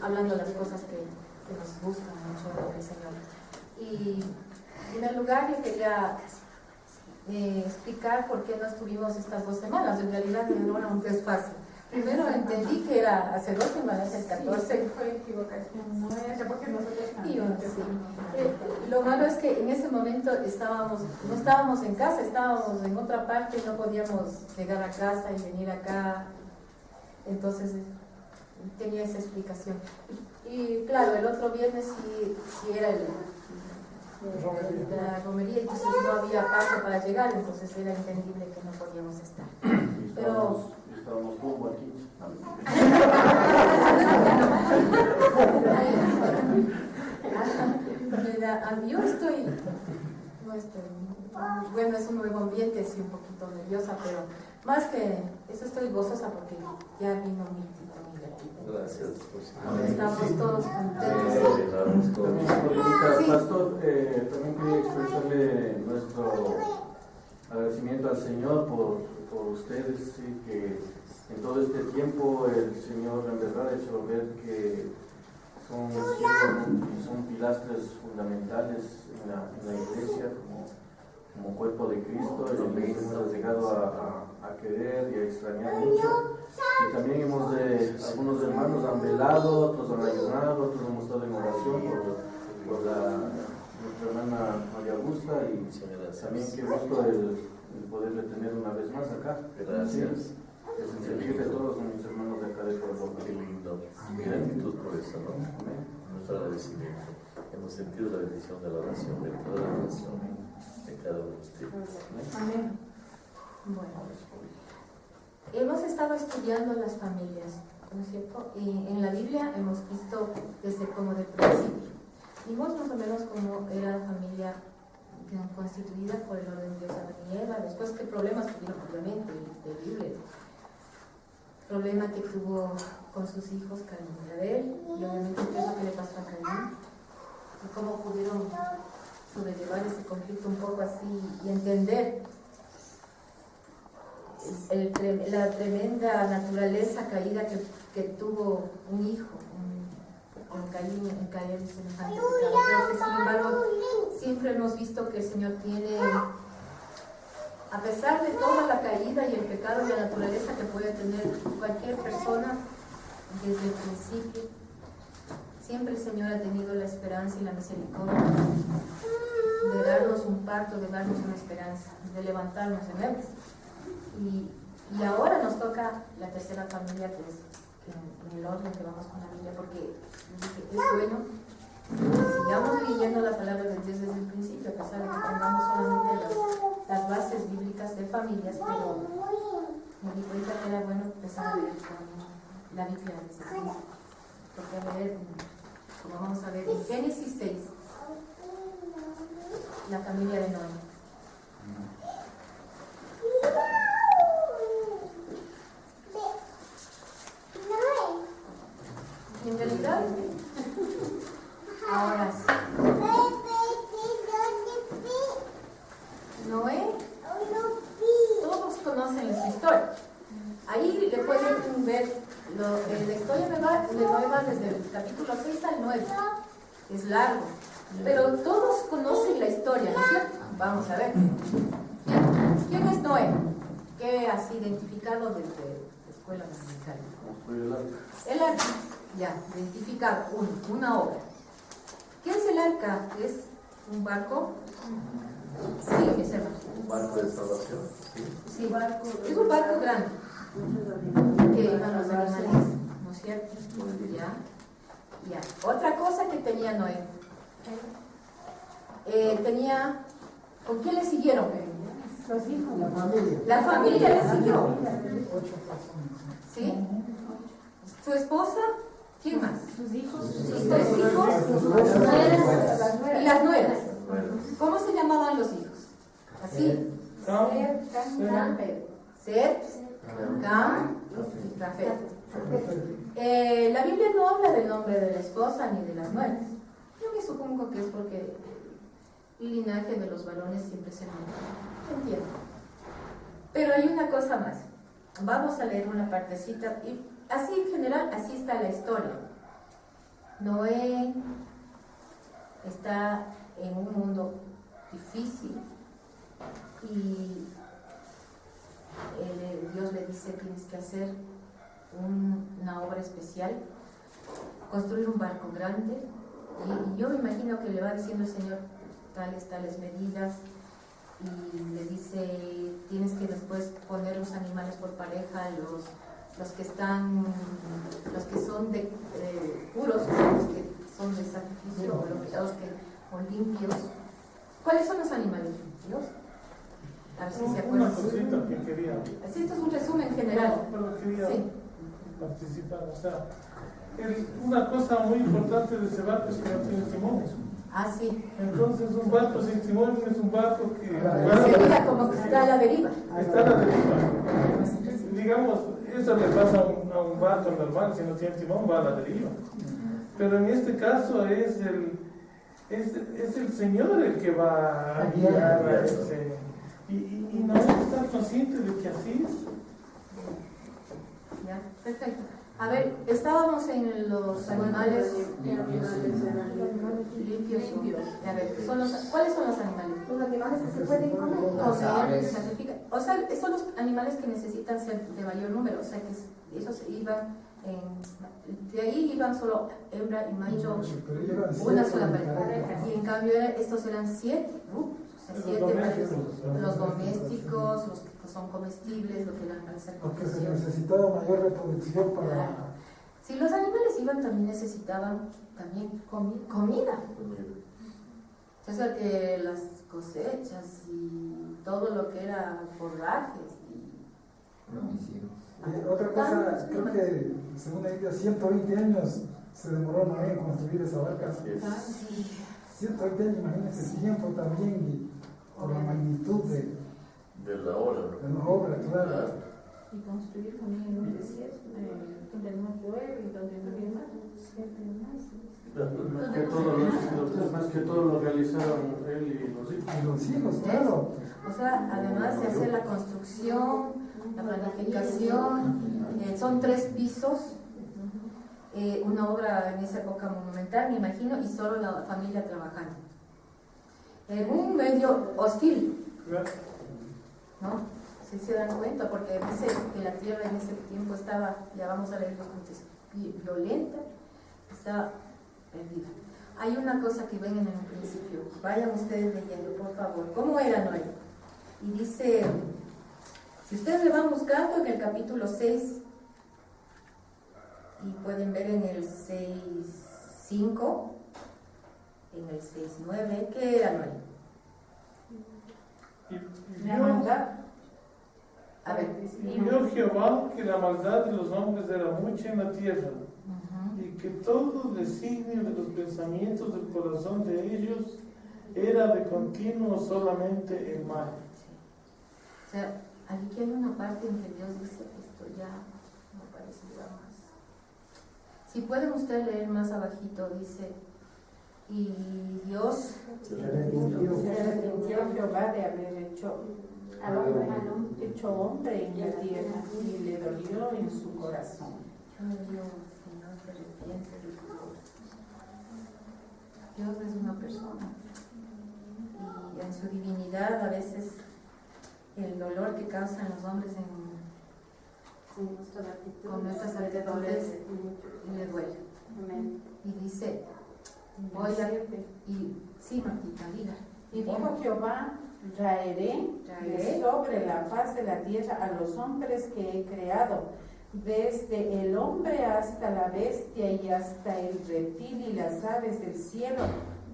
hablando las cosas que nos gustan mucho del Señor. Y en primer lugar yo quería explicar por qué no estuvimos estas 2 semanas. En realidad no era un test fácil. Primero entendí que era hace 2 semanas, el 14. Sí, fue equivocación nuestra porque nosotros también. Sí. Lo malo es que en ese momento no estábamos en casa, estábamos en otra parte, no podíamos llegar a casa y venir acá. Entonces tenía esa explicación. Y claro, el otro viernes sí era la romería, entonces no había paso para llegar, entonces era entendible que no podíamos estar. Pero estábamos rumbo aquí. Yo estoy, bueno, es un nuevo ambiente, estoy un poquito nerviosa, pero más que eso estoy gozosa porque ya vino mi gatito. Gracias. Estamos todos contentos. Pastor, también quería expresarle nuestro agradecimiento al Señor por ustedes, sí, que en todo este tiempo el Señor en verdad ha hecho ver que son pilastres fundamentales en la iglesia como cuerpo de Cristo. Y hemos llegado a querer y a extrañar mucho. Y también algunos hermanos han velado, otros han ayunado, otros hemos estado en oración por nuestra hermana María Augusta, y también qué gusto el poderle tener una vez más acá. Gracias. Es en servirle a todos mis hermanos de acá de Pueblo. Qué lindo. Gratitud por eso, ¿no? Amén. Nuestro agradecimiento. Hemos sentido la bendición de la oración, de toda la oración de cada uno de ustedes. Amén. Bueno, hemos estado estudiando las familias, ¿no es cierto? Y en la Biblia hemos visto desde como del principio. Vimos más o menos cómo era la familia constituida por el orden de Dios a la Eva, después qué problemas tuvieron, obviamente, terribles. Problema que tuvo con sus hijos Caín y Abel, y obviamente qué es lo que le pasó a Caín, y cómo pudieron sobrellevar ese conflicto un poco así y entender la tremenda naturaleza caída que tuvo un hijo, en caer en semejante pecado. Pero que sin embargo siempre hemos visto que el Señor tiene, a pesar de toda la caída y el pecado y la naturaleza que puede tener cualquier persona desde el principio, siempre el Señor ha tenido la esperanza y la misericordia de darnos un parto, de darnos una esperanza, de levantarnos en Él. Y ahora nos toca la tercera familia, que es en el orden que vamos con la Biblia, porque es bueno que sigamos leyendo la palabra de Dios desde el principio, a pesar de que tengamos solamente las bases bíblicas de familias, pero me di cuenta que era bueno empezar a leer la Biblia desde el principio, porque a ver, como vamos a ver en Génesis 6, la familia de Noé. En realidad, ahora sí. Noé, todos conocen su historia. Ahí le pueden ver, la historia de Noé va desde el capítulo 6 al 9. Es largo, pero todos conocen la historia, ¿no es cierto? Vamos a ver. ¿Quién es Noé? ¿Qué has identificado desde la escuela dominical? Construir el arca. El arca, ya, identificar una obra. ¿Qué es el arca? ¿Es un barco? Sí, mis hermanos. Un barco de salvación. Sí, es un barco grande que iban los animales, ¿no es cierto? Ya. Otra cosa que tenía Noé. ¿Con quién le siguieron? Los hijos. La familia le siguió. ¿Sí? ¿Su esposa? ¿Quién más? Sus hijos. Sus 3 hijos. Y las nueras. ¿Cómo se llamaban los hijos? Así. Set, Cam y Jafet. La Biblia no habla del nombre de la esposa ni de las nueras. Yo me supongo que es porque el linaje de los varones siempre se mantiene. Entiendo. Pero hay una cosa más. Vamos a leer una partecita y así en general, así está la historia. Noé está en un mundo difícil y Dios le dice: tienes que hacer una obra especial, construir un barco grande, y yo me imagino que le va diciendo el Señor tales medidas, y le dice: tienes que después poner los animales por pareja, los que son de puros, o sea, los que son de sacrificio, o limpios. ¿Cuáles son los animales limpios? A ver si se Una acuerdan. cosita que quería, Así, esto es un resumen general. pero quería Sí. participar. O sea, una cosa muy importante de ese barco es que no tiene timón. Ah, sí. Entonces, un barco sin timón es un barco que Sería como que está a la deriva. está a la deriva. Digamos, eso le pasa a un barco normal, si no tiene timón va a la deriva. Pero en este caso es el Señor el que va a guiar a ese. Y no estar consciente de que así es. Ya, perfecto. A ver, estábamos en los animales limpios. A ver, ¿cuáles son los animales? Los animales que se pueden comer. Comer, sacrificar. O sea, son los animales que necesitan ser de mayor número. O sea, que esos iban de ahí iban solo hembra y macho, una sola pareja. Y en cambio estos eran 7. Los domésticos, los que son comestibles, lo que eran para hacer Porque se confección. necesitaba mayor reproducción para... Si los animales iban, también necesitaban comida. Entonces, que las cosechas y todo lo que era forrajes Otra cosa, creo que según la Biblia, 120 años se demoró Noé en construir esa barca. sí. 120 años, imagínense el tiempo también y por la magnitud de la obra, ¿no? la obra, claro. Y construir también en un desierto, donde no llueve y donde no hay mar. Más que todo lo realizaron él y los hijos. Y los hijos, claro. O sea, además de hacer la construcción, la planificación, son 3 pisos, una obra en esa época monumental, me imagino, y solo la familia trabajando. En un medio hostil, ¿no? Si se dan cuenta, porque dice que la tierra en ese tiempo estaba, ya vamos a leer los puntos, violenta, estaba perdida. Hay una cosa que ven en el principio, vayan ustedes leyendo, por favor. ¿Cómo era Noé? Y dice, si ustedes le van buscando en el capítulo 6, y pueden ver en el 6.5, en el 6.9, ¿qué era Noé? La maldad. A ver. Y vio Jehová que la maldad de los hombres era mucha en la tierra, y que todo designio de los pensamientos del corazón de ellos era de continuo solamente el mal. O sea, aquí hay una parte en que Dios dice, esto ya no parece más. Si pueden ustedes leer más abajito, dice, y Dios Se arrepintió Jehová de haber hecho al hombre, hecho hombre en la tierra, y le dolió en su corazón. Dios, Señor, se arrepiente de Dios. Dios es una persona. Y en su divinidad, a veces, el dolor que causan los hombres con nuestras actitudes le duele. Y dice, voy a... Y, sí, Martita, diga. Y dijo Jehová, traeré de sobre la faz de la tierra a los hombres que he creado, desde el hombre hasta la bestia y hasta el reptil y las aves del cielo,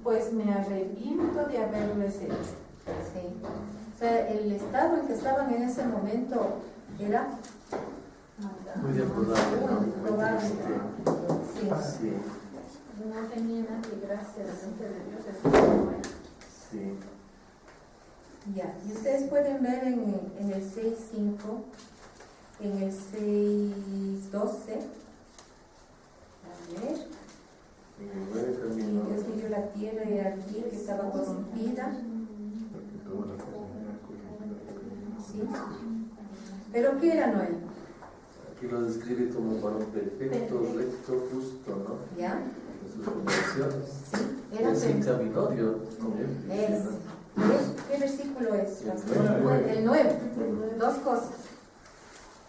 pues me arrepiento de haberles hecho. Sí. O sea, el estado en que estaban en ese momento era Muy deplorable, ¿no? muy probable. Sí. Sí, No tenía nadie gracia delante de Dios, eso no era. sí. Ya, y ustedes pueden ver en el 6.5, en el 6.12, a ver, Y el 9 y terminó. Dios midió la tierra y aquí que estaba corrompida, ¿sí? ¿Pero qué era Noé? Aquí lo describe como varón perfecto, recto, justo, ¿no? ¿Ya? Entonces caminó Dios con él. ¿Qué versículo es? El 9. Dos cosas.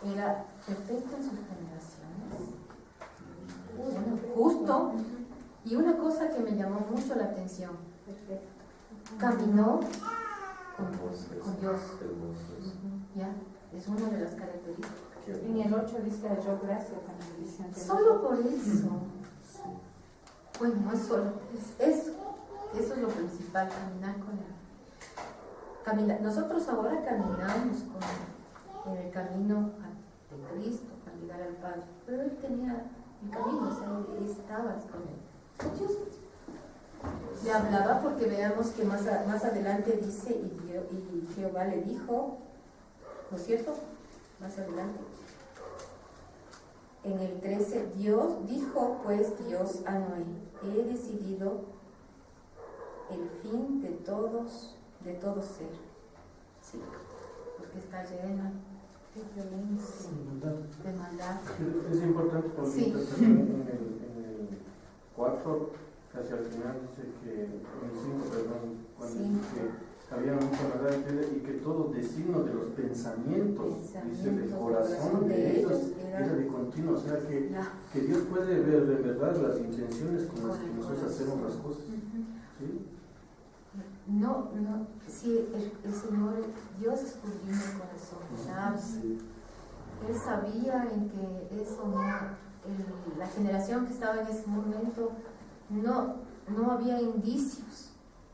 Era perfecto en sus generaciones, justo, y una cosa que me llamó mucho la atención: caminó con Dios. ¿Ya? Es una de las características. En el 8 dice halló gracia también, dicen que Solo por eso. Bueno, no es solo, es eso. Eso es lo principal, caminar con Él. Nosotros ahora caminamos en el camino de Cristo para llegar al Padre, pero Él tenía el camino, o sea, Él estaba con Él. Dios le hablaba, porque veamos que más adelante dice, y Jehová le dijo, ¿no es cierto? Más adelante. En el 13, dijo pues Dios a Noé: he decidido el fin de todo ser, sí, porque está llena de violencia, de maldad. Es importante porque Sí. también en el 4, casi al final, dice que, en el 5, perdón, cuando dice que había mucha maldad y que todo designio de los pensamientos, dice, del corazón de ellos era de continuo, o sea que Dios puede ver de verdad las intenciones con las que nosotros hacemos las cosas. ¿Sí? No, sí, el Señor, Dios escudriña el corazón, ¿sabes? Sí. Él sabía en que eso la generación que estaba en ese momento no había indicios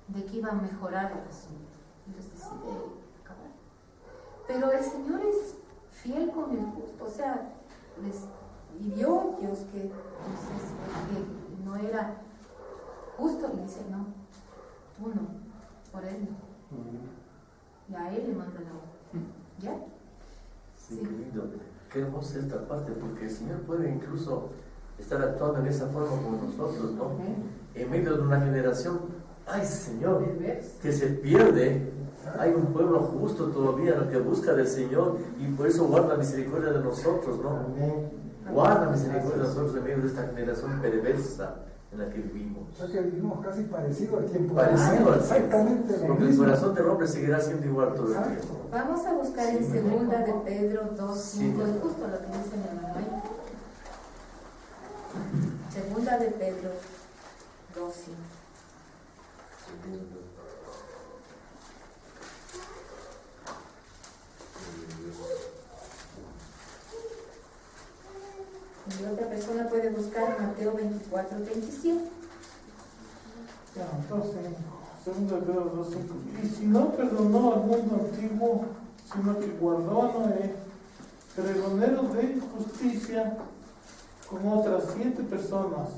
de que iba a mejorar el asunto. Entonces decide acabar. Pero el Señor es fiel con el justo, o sea, y vio Dios que no era justo, y dice: no, tú no, por él no. Y a él le manda la obra. ¿Ya? Sí, qué lindo. Qué hermosa esta parte, porque el Señor puede incluso estar actuando en esa forma como nosotros, ¿no? En medio de una generación, ay Señor, que se pierde. Hay un pueblo justo todavía, ¿no?, que busca del Señor, y por eso guarda misericordia de nosotros, ¿no? Guarda misericordia de nosotros en medio de esta generación perversa en la que vivimos. O sea que vivimos casi parecido al tiempo. Parecido al Exactamente tiempo, lo porque el mismo. corazón del hombre seguirá siendo igual todo el tiempo. Vamos a buscar en segunda de Pedro 2:5, Sí. es justo lo que dice mi hermano ahí. Segunda de Pedro 2:5. Y otra persona puede buscar Mateo 24:27. Ya, entonces, segundo de Pedro 2:5. Y si no perdonó al mundo antiguo, sino que guardó a Noé, pregonero de justicia, con otras 7 personas,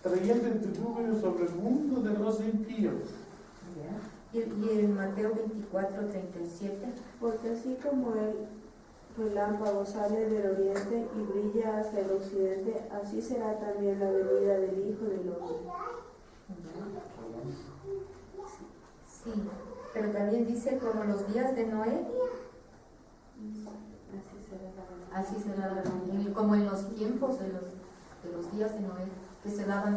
trayendo el diluvio sobre el mundo de los impíos. Y en Mateo 24:37. Porque así como el relámpago sale del oriente y brilla hasta el occidente, así será también la venida del Hijo del Hombre. Sí, pero también dice: como los días de Noé, así será la venida. Como en los tiempos de los días de Noé, que se daban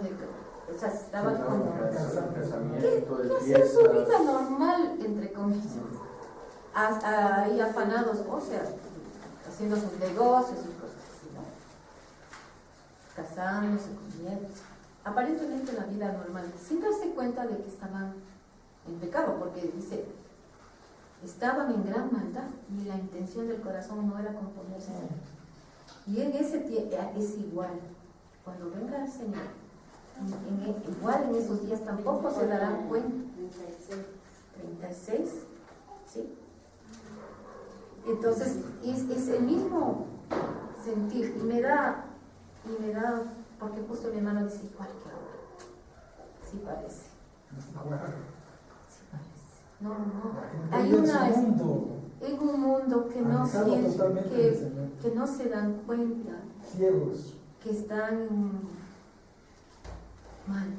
o sea, estaban como que hacían su vida normal, entre comillas, ahí afanados, o sea, haciendo sus negocios y cosas así, ¿no? Casándose con nietos, aparentemente la vida normal, sin darse cuenta de que estaban en pecado, porque dice: estaban en gran maldad y la intención del corazón no era componerse. Y en ese tiempo es igual, cuando venga el Señor, igual en esos días tampoco se darán cuenta. 36, ¿sí? Entonces es el mismo sentir, y me da, porque justo mi hermano dice: igual que ahora. Sí parece. Sí parece. No. Hay en un mundo que no sienten, que no se dan cuenta, ciegos, que están mal,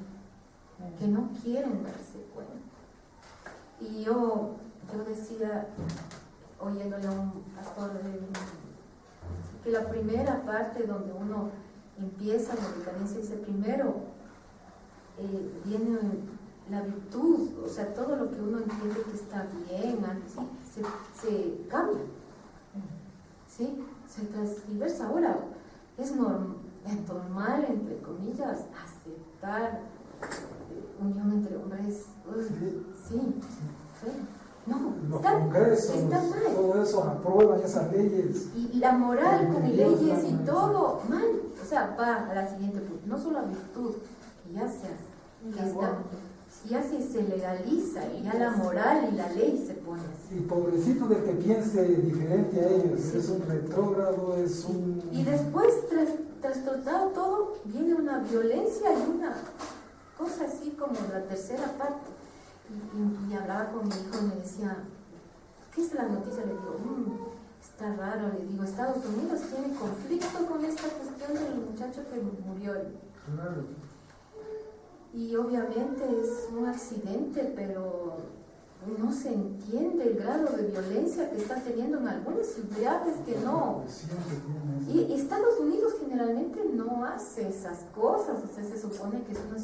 que no quieren darse cuenta. Y yo decía, oyéndole a un pastor, que la primera parte donde uno empieza la decadencia, dice: primero viene la virtud, o sea, todo lo que uno entiende que está bien, ¿sí? se cambia, ¿sí? Se transgiversa. Ahora es normal, entre comillas, aceptar unión entre hombres. Sí. No, Los está congresos, mal. todo eso aprueban esas leyes. Y la moral con leyes y todo, mal. O sea, va a la siguiente punto. No solo la virtud, que ya se legaliza, y ya la moral y la ley se pone así. Y pobrecito del que piense diferente a ellos, es un retrógrado, es un... Y después, trastornado todo, viene una violencia y una cosa así como la tercera parte. Y hablaba con mi hijo y me decía, ¿qué es la noticia? Le digo, está raro. Le digo, Estados Unidos tiene conflicto con esta cuestión del muchacho que murió. Claro. Y obviamente es un accidente, pero no se entiende el grado de violencia que está teniendo en algunas ciudades que no. Y Estados Unidos generalmente no hace esas cosas, o sea, se supone que es un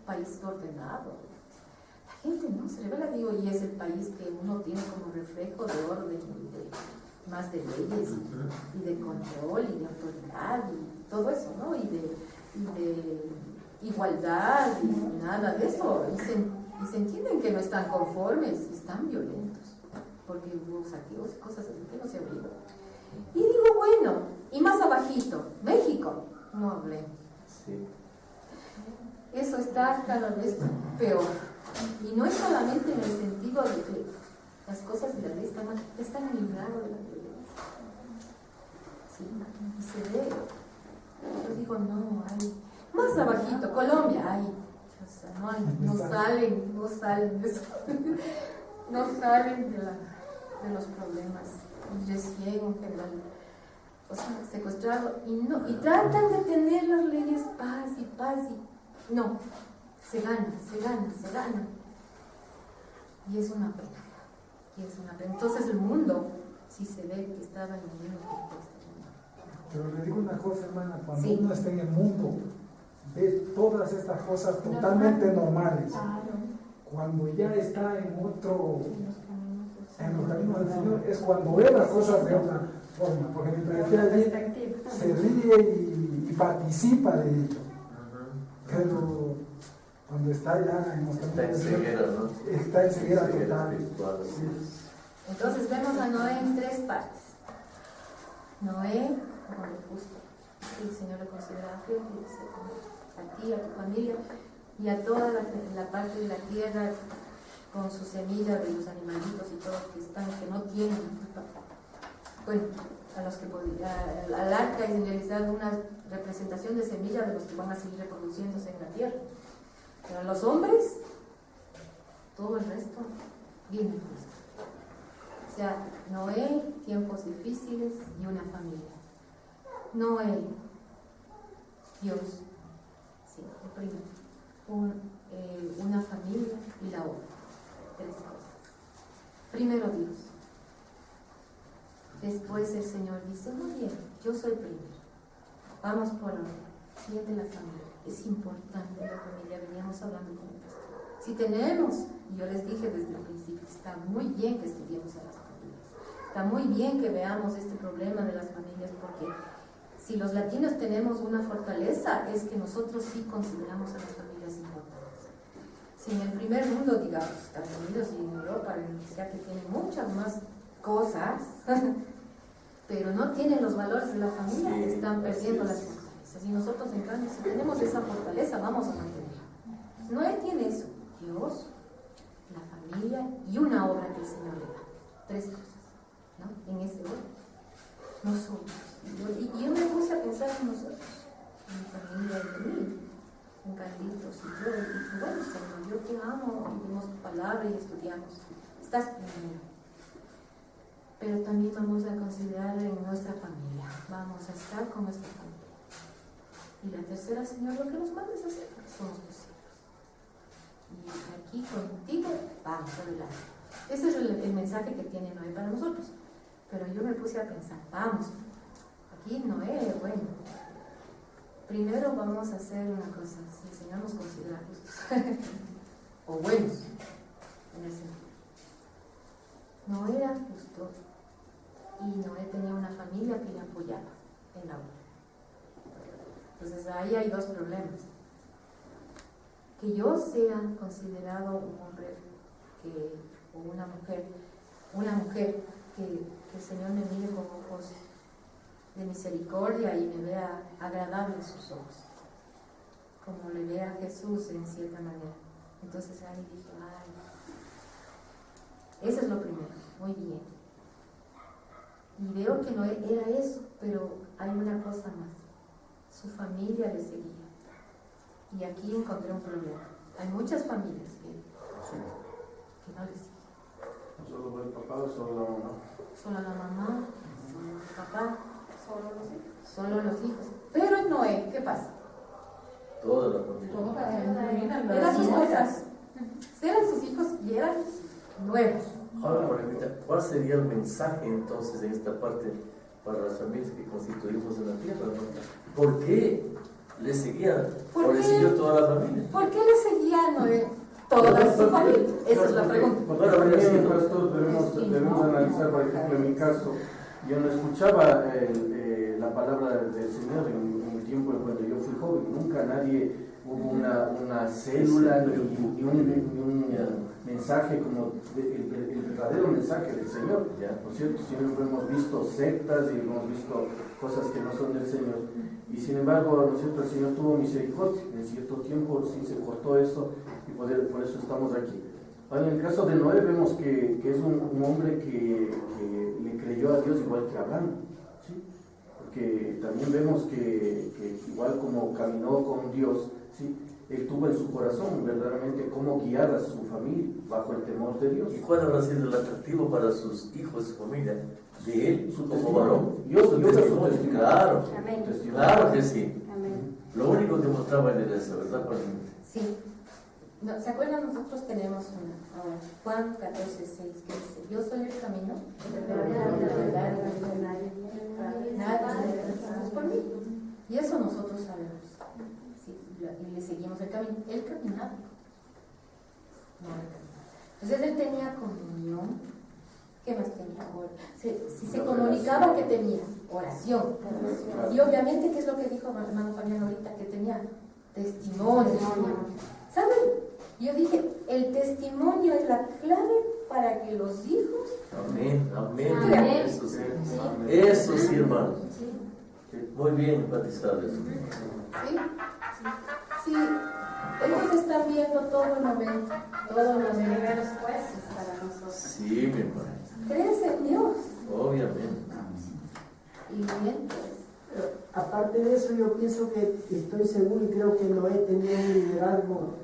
país ordenado. La gente no se revela, digo, y es el país que uno tiene como reflejo de orden y más de leyes y de control y de autoridad y todo eso, ¿no? Y de igualdad y nada de eso. Y se entienden que no están conformes, están violentos, porque hubo saqueos y cosas así que no se abrieron. Y digo, bueno, y más abajito, México, no hablé. Sí. Eso está cada vez peor. Y no es solamente en el sentido de que las cosas de la ley están en el grado de la violencia. Sí, y se ve. Yo digo, no, hay. Más abajito, Colombia, hay. O sea, no salen de eso. No salen de los problemas. Y recién en general. O sea, secuestrado. Y tratan de tener las leyes paz. No. Se gana. Y es una pena. Entonces el mundo, si se ve que estaba en el mismo contexto. Pero le digo una cosa, hermana, cuando Sí. uno está en el mundo, ve todas estas cosas totalmente normales. Cuando ya está en los caminos del Señor, es cuando ve las cosas de otra forma. Porque mientras esté allí, se ríe y participa de ello. Pero cuando está ya en los caminos del Señor, está en ceguera total. Sí. Entonces vemos a Noé en tres partes. Noé, como le gusta, el Señor le considera fiel, a ti, a tu familia y a toda la parte de la tierra con su semilla de los animalitos y todos que no tienen. Bueno, a los que al arca es en realidad una representación de semilla de los que van a seguir reproduciéndose en la tierra. Pero a los hombres, todo el resto viene de Cristo. O sea, Noé, tiempos difíciles y una familia. Noé, Dios, sí, el primero. Una familia y la otra. Tres cosas. Primero Dios. Después el Señor dice, muy bien, yo soy primero. Vamos por orden. Siguiente la familia. Es importante la familia, veníamos hablando con el pastor. Si tenemos, y yo les dije desde el principio, está muy bien que estudiemos a las familias. Está muy bien que veamos este problema de las familias, porque si los latinos tenemos una fortaleza, es que nosotros sí consideramos a las familias importantes. Si en el primer mundo, digamos, Estados Unidos y en Europa, ya que tienen muchas más cosas, pero no tienen los valores de la familia, sí, están perdiendo las fortalezas. Y nosotros, en cambio, si tenemos esa fortaleza, vamos a mantenerla. Noé tiene eso: Dios, la familia y una obra que el Señor le da. Tres cosas, ¿no? En ese orden. Nosotros. Y yo me puse a pensar en nosotros, en mi familia y en mí, en Carlitos y yo. Y dije, bueno, Señor, yo te amo, vivimos tu palabra y estudiamos. Estás primero. Pero también vamos a considerar en nuestra familia. Vamos a estar con nuestra familia. Y la tercera, Señor, lo que nos mandes a hacer, porque somos tus hijos. Y aquí contigo, vamos adelante. Ese es el mensaje que tiene Noé para nosotros. Pero yo me puse a pensar, vamos, aquí Noé, bueno, primero vamos a hacer una cosa, si el Señor nos considera justos. o buenos en ese sentido. Noé era justo y Noé tenía una familia que le apoyaba en la obra. Entonces ahí hay dos problemas. Que yo sea considerado un hombre o una mujer que el Señor me mire con ojos de misericordia y me vea agradable en sus ojos, como le ve a Jesús en cierta manera. Entonces ahí dije, ay, eso es lo primero, muy bien. Y veo que no era eso, pero hay una cosa más, su familia le seguía. Y aquí encontré un problema. Hay muchas familias que no le siguen. Solo el papá o solo la mamá. Solo la mamá, solo el papá, solo los hijos. Solo los hijos. Pero en Noé, ¿qué pasa? Toda la familia. Eran sus cosas. Eran sus hijos y eran nuevos. Ahora, Margarita, ¿cuál sería el mensaje entonces en esta parte para las familias que constituimos en la tierra? ¿Por qué le seguía o le siguió toda la familia? ¿Por qué le seguía a Noé toda su familia? Esa es la pregunta. Porque también, pastor, debemos analizar, por ejemplo, en mi caso, yo no escuchaba la palabra del Señor en el tiempo en cuando yo fui joven. Nunca nadie hubo una célula ni un mensaje como el verdadero mensaje del Señor, ¿no es cierto? Siempre hemos visto sectas y hemos visto cosas que no son del Señor, y sin embargo, ¿no es cierto?, el Señor tuvo misericordia. En cierto tiempo sí se cortó eso y por eso estamos aquí. Bueno, en el caso de Noé vemos que es un hombre que le creyó a Dios igual que Abraham, ¿sí? Porque también vemos que igual como caminó con Dios, ¿sí?, él tuvo en su corazón verdaderamente cómo guiar a su familia bajo el temor de Dios. ¿Y cuál habrá sido el atractivo para sus hijos y su familia? De él, Su como testimonio. varón. Dios Su dio su testimonio, testimonio. claro. Amén. Claro que sí. Amén. Lo único que mostraba él era eso, ¿verdad, Juan? Sí. No, ¿se acuerdan? Nosotros tenemos ahora, Juan 14:6, que dice: yo soy el camino, la verdad y la vida. Nadie es por mí. Y eso nosotros sabemos. Sí, y le seguimos el camino. Él caminaba. No, él caminaba. Entonces él tenía comunión. ¿Qué más tenía? Si se comunicaba, ¿qué tenía? Oración. Y obviamente, ¿qué es lo que dijo hermano Fabián ahorita? Que tenía testimonio. ¿Saben? Yo dije, el testimonio es la clave para que los hijos... Amén, amén. Amén. Eso sí. Sí. Eso sí, hermano. Sí. Muy bien enfatizado eso. ¿Sí? Sí. Ellos están viendo todo el momento. Todos los primeros jueces para nosotros. Sí, mi hermano. ¿Crees en Dios? Obviamente. Y bien, pues. Aparte de eso, yo pienso que estoy seguro y creo que Noé tenía un liderazgo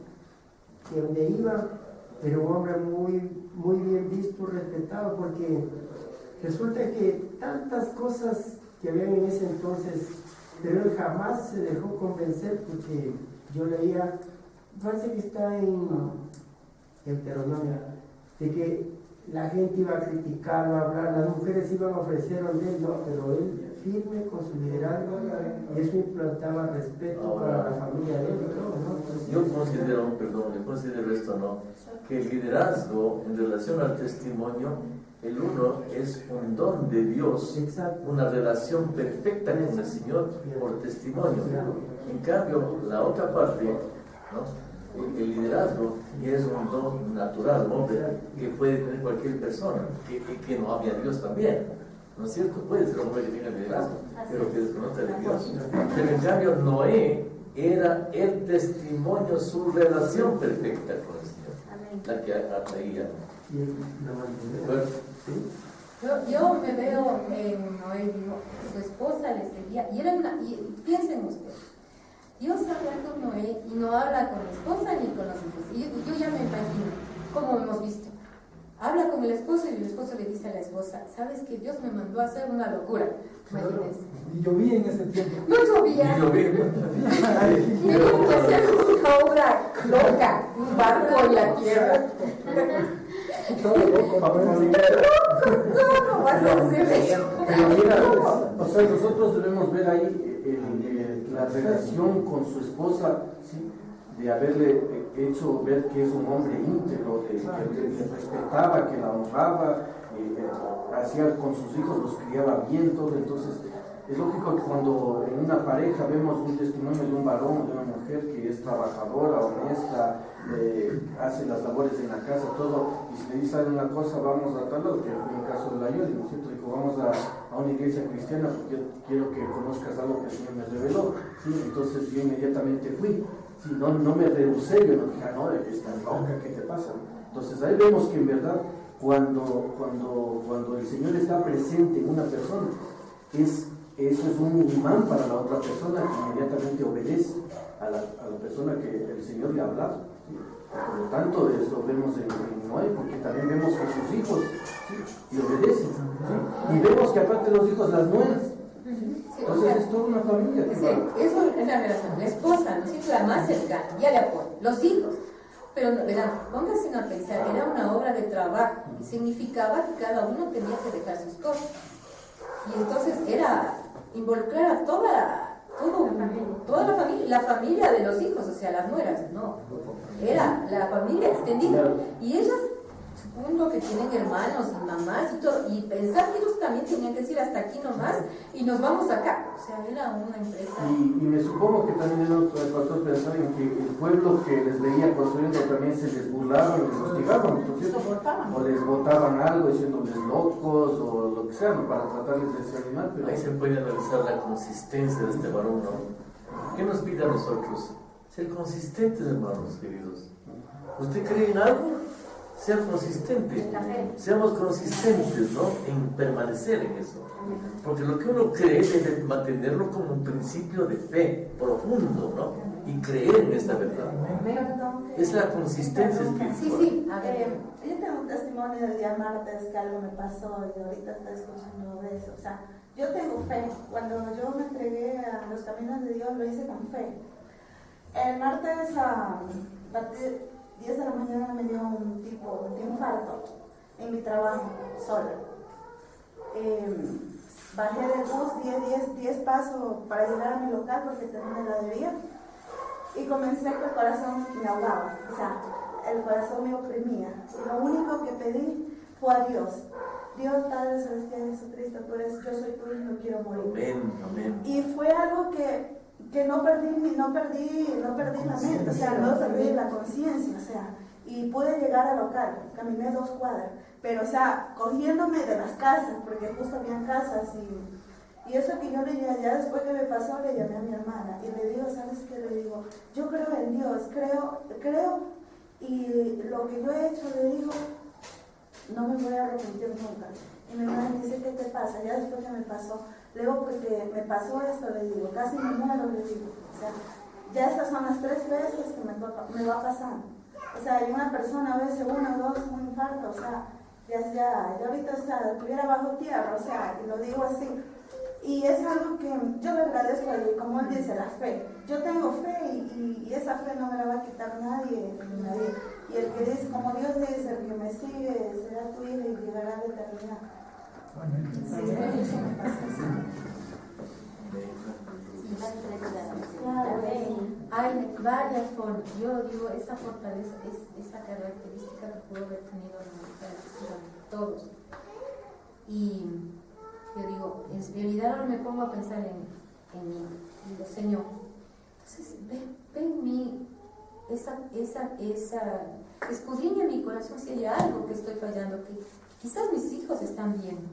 que donde iba, pero un hombre muy bien visto, respetado, porque resulta que tantas cosas que habían en ese entonces, pero él jamás se dejó convencer, porque yo leía, parece que está en Deuteronomio, de que la gente iba a criticarlo, a hablar, las mujeres iban a ofrecer donde él, no, pero él firme con su liderazgo, y eso implantaba respeto para la familia de él y todo, ¿no? Entonces, Yo considero esto, ¿no? Que el liderazgo en relación al testimonio, el uno es un don de Dios, exacto. una relación perfecta con el Señor por testimonio. En cambio, la otra parte, ¿no?, el liderazgo es un don natural, hombre, que puede tener cualquier persona, que no había Dios también, ¿no es cierto? Puede ser un hombre que tenga liderazgo, pero que desconoce a Dios. Pero en cambio, Noé era el testimonio, su relación perfecta con el Señor, la que atraía. Y él lo mantenía. ¿Sí? Yo me veo en Noé, digo, su esposa le seguía, y piensen ustedes, Dios habla con Noé y no habla con la esposa ni con los hijos. Y yo ya me imagino, como hemos visto, habla con el esposo y el esposo le dice a la esposa: ¿sabes que Dios me mandó a hacer una locura? Imagínense. Y llovía en ese tiempo. No llovía. Tengo que hacer una obra loca, un barco en la tierra. Todo loco, No vas a hacer eso. Pero mira, o sea, nosotros debemos ver ahí la relación con su esposa, ¿sí? de haberle hecho ver que es un hombre íntegro, que le respetaba, que la honraba, hacía con sus hijos, los criaba bien, todo. Entonces, es lógico que cuando en una pareja vemos un testimonio de un varón, de una mujer que es trabajadora, honesta, hace las labores en la casa, todo, y si le dice una cosa, vamos a tal lado, que fue el caso de la Yoli, ¿no es cierto? Dijo, vamos a una iglesia cristiana porque yo quiero que conozcas algo que el Señor me reveló, ¿sí? Entonces yo inmediatamente fui, ¿sí? No me rehusé, yo no dije, no, estás loca, ¿qué te pasa? Entonces ahí vemos que en verdad, cuando el Señor está presente en una persona, eso es un imán para la otra persona que inmediatamente obedece a la persona que el Señor le ha hablado, ¿sí? Por lo tanto, eso vemos en Noé, porque también vemos que sus hijos, ¿sí?, le obedecen, ¿sí? Y vemos que aparte de los hijos, las nueras. Entonces es toda una familia. Eso es la relación, la esposa, ¿no es cierto?, la más cercana, ya le apoya, los hijos. Pero, ¿verdad?, pónganse a pensar, era una obra de trabajo y significaba que cada uno tenía que dejar sus cosas. Y entonces era involucrar a toda la familia de los hijos, o sea, las nueras, no. Era la familia extendida. Y ellas, supongo que tienen hermanos y mamás y todo, y pensar que ellos también tenían que decir hasta aquí nomás y nos vamos acá. O sea, era una empresa. Y me supongo que también el pastor pensaba en que el pueblo que les veía construyendo también se les burlaban, les hostigaban, ¿no es cierto? O les botaban algo diciéndoles locos o lo que sea, ¿no?, para tratarles de desanimar. Pero ahí se puede analizar la consistencia de este varón, ¿no? ¿Qué nos pide a nosotros? Ser consistentes, hermanos queridos. ¿Usted cree en algo? Sea consistente. Seamos consistentes, ¿no?, en permanecer en eso. Porque lo que uno cree debe mantenerlo como un principio de fe profundo, ¿no? Y creer en esta verdad. Es la consistencia espiritual. Sí. Yo tengo un testimonio del día martes que algo me pasó y ahorita estoy escuchando de eso. O sea, yo tengo fe. Cuando yo me entregué a los caminos de Dios, lo hice con fe. El martes a partir 10 de la mañana me dio un tipo de infarto en mi trabajo, sola. Bajé del bus 10 pasos para llegar a mi local porque tenía una heladería y comencé que el corazón me ahogaba, o sea, el corazón me oprimía. Y lo único que pedí fue a Dios. Dios Padre Celestial, Jesucristo, tú eres, yo soy tu hijo, no quiero morir. Amén, amén. Y fue algo que no perdí la mente, o sea, no perdí la conciencia, o sea, y pude llegar al local, caminé 2 cuadras, pero o sea, cogiéndome de las casas, porque justo habían casas y eso que yo le llamé, ya después que me pasó, le llamé a mi hermana y le digo, ¿sabes qué? Le digo, yo creo en Dios, creo, y lo que yo he hecho, le digo, no me voy a arrepentir nunca. Y mi hermana me dice, ¿qué te pasa? Ya después que me pasó, le digo, pues que me pasó esto, le digo, casi me muero, le digo. O sea, ya estas son las 3 veces que me va pasando. O sea, hay una persona, a veces 1 o 2, un infarto, o sea, ya ahorita estuviera bajo tierra, o sea, y lo digo así. Y es algo que yo le agradezco a Dios, como él dice, la fe. Yo tengo fe y esa fe no me la va a quitar nadie. Y el que dice, como Dios dice, el que me sigue será tu hijo y llegará a la eternidad. Sí, eso me pasa así. Hay varias formas. Yo digo, esa fortaleza, esa característica que pudo haber tenido todos. Y yo digo, en realidad ahora me pongo a pensar en mí. Digo, Señor, entonces ve en mí escudriña mi corazón si hay algo que estoy fallando, que quizás mis hijos están viendo,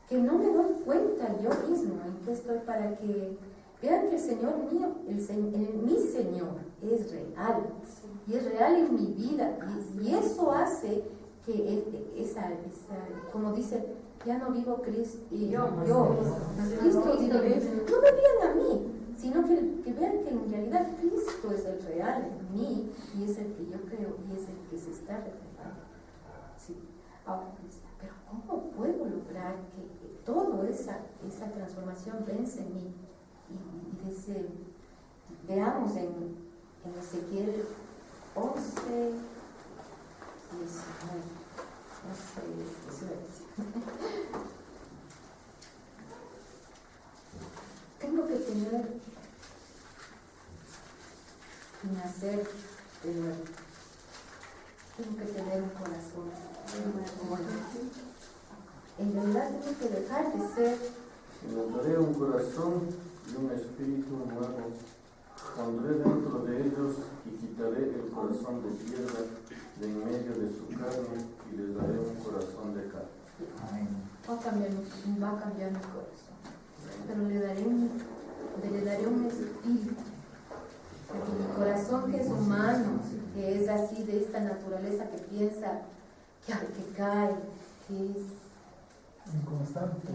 que no me doy cuenta yo mismo en qué estoy, para que vean que el Señor mío, mi Señor es real, y es real en mi vida, y eso hace que como dice, ya no vivo Cristo, Cristo vive en mí. No me vean a mí, sino que vean que en realidad Cristo es el real en mí, y es el que yo creo, y es el que se está reflejando. Sí. Ahora, pero ¿cómo puedo lograr que toda esa transformación vence en mí? Y dice, veamos en Ezequiel 11, 19, 18. Tengo que tener y nacer de nuevo. Tengo que tener un corazón nuevo. En realidad tengo que dejar de ser. Y nos daré un corazón y un espíritu nuevo. Pondré dentro de ellos y quitaré el corazón de piedra de en medio de su carne y les daré un corazón de carne. Va a cambiar mi corazón, pero le daré un espíritu. Porque mi corazón, que es humano, que es así de esta naturaleza que piensa, que cae, que es inconstante,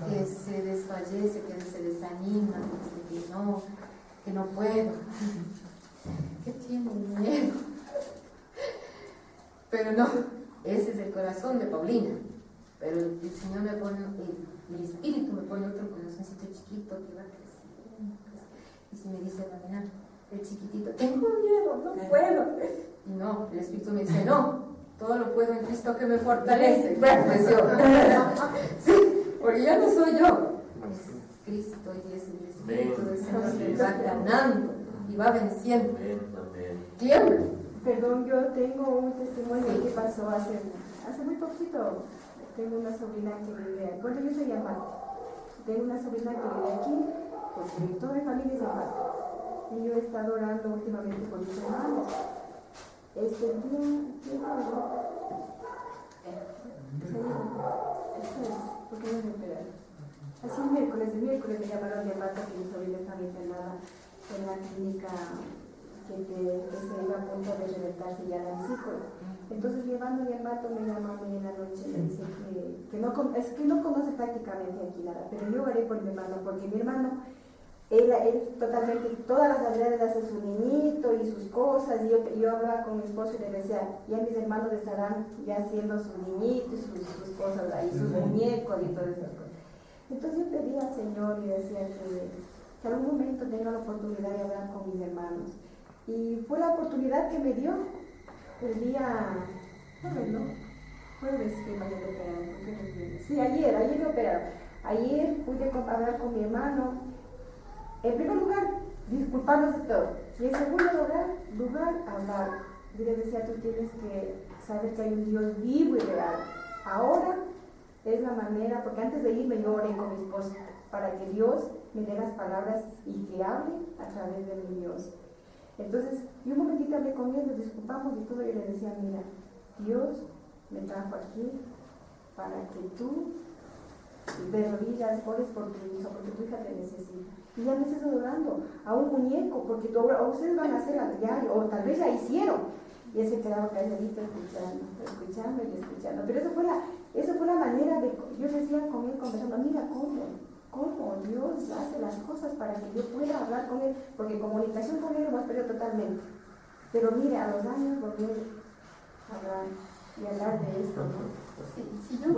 que se desfallece, que se desanima, que dice que no puedo, que tiene miedo. Pero no, ese es el corazón de Paulina. Pero el Señor me pone, el Espíritu me pone otro corazoncito chiquito que va creciendo. Y si me dice, Magna, el chiquitito, tengo miedo, no puedo. Y no, el Espíritu me dice, no, todo lo puedo en Cristo que me fortalece. Bueno, pues yo. Sí, porque ya no soy yo. Es Cristo y es el Espíritu del Señor que va ganando y va venciendo. Tiembla. Perdón, yo tengo un testimonio que pasó hace muy poquito. Tengo una sobrina que vive, bueno, yo soy Yamate. Tengo una sobrina que vive aquí, porque toda mi familia es Yamate. Y yo he estado orando últimamente por mis hermanos. ¿Por qué no me esperaron? Así el miércoles me llamaron de Yamate que mi sobrina estaba internada en la clínica que se iba a punto de reventarse ya la vesícula. Entonces mi hermano Yamato me llama hoy en la noche y me dice que no conoce prácticamente aquí nada, pero yo oré por mi hermano, porque mi hermano, él totalmente, todas las navidades hace su niñito y sus cosas, y yo hablaba con mi esposo y le decía, ya mis hermanos estarán ya haciendo su niñito y sus cosas ahí, sus muñecos y todas esas cosas. Entonces yo pedí al Señor y decía que algún momento tenga la oportunidad de hablar con mis hermanos. Y fue la oportunidad que me dio el día jueves que me operaron. Sí, ayer me operaron. Ayer pude hablar con mi hermano. En primer lugar, disculparnos de todo. Y en segundo lugar, hablar. Yo le decía, tú tienes que saber que hay un Dios vivo y real. Ahora es la manera, porque antes de irme yo oré con mi esposo para que Dios me dé las palabras y que hable a través de mi Dios. Entonces, yo un momentito hablé con él, nos disculpamos y todo, y le decía, mira, Dios me trajo aquí para que tú de rodillas ores por tu hija, porque tu hija te necesita. Y ya me estás adorando a un muñeco, porque o ustedes van a hacer a diario, o tal vez ya hicieron. Y él se quedaba calladito escuchando. Pero eso fue la manera de, yo decía con él conversando, mira cómo Dios hace las cosas para que yo pueda hablar con él, porque comunicación con él hemos perdido totalmente. Pero mire, a los años volver a hablar de esto, ¿no? Si yo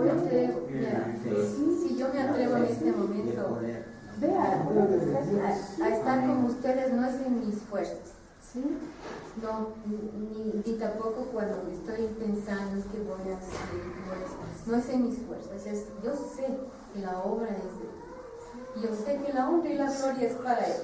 me atrevo en este momento a estar con ustedes, no es en mis fuerzas. ¿Sí? No, ni tampoco cuando estoy pensando que voy a hacer, no es en mis fuerzas, yo sé que la obra es de Dios, yo sé que la honra y la gloria es para Él.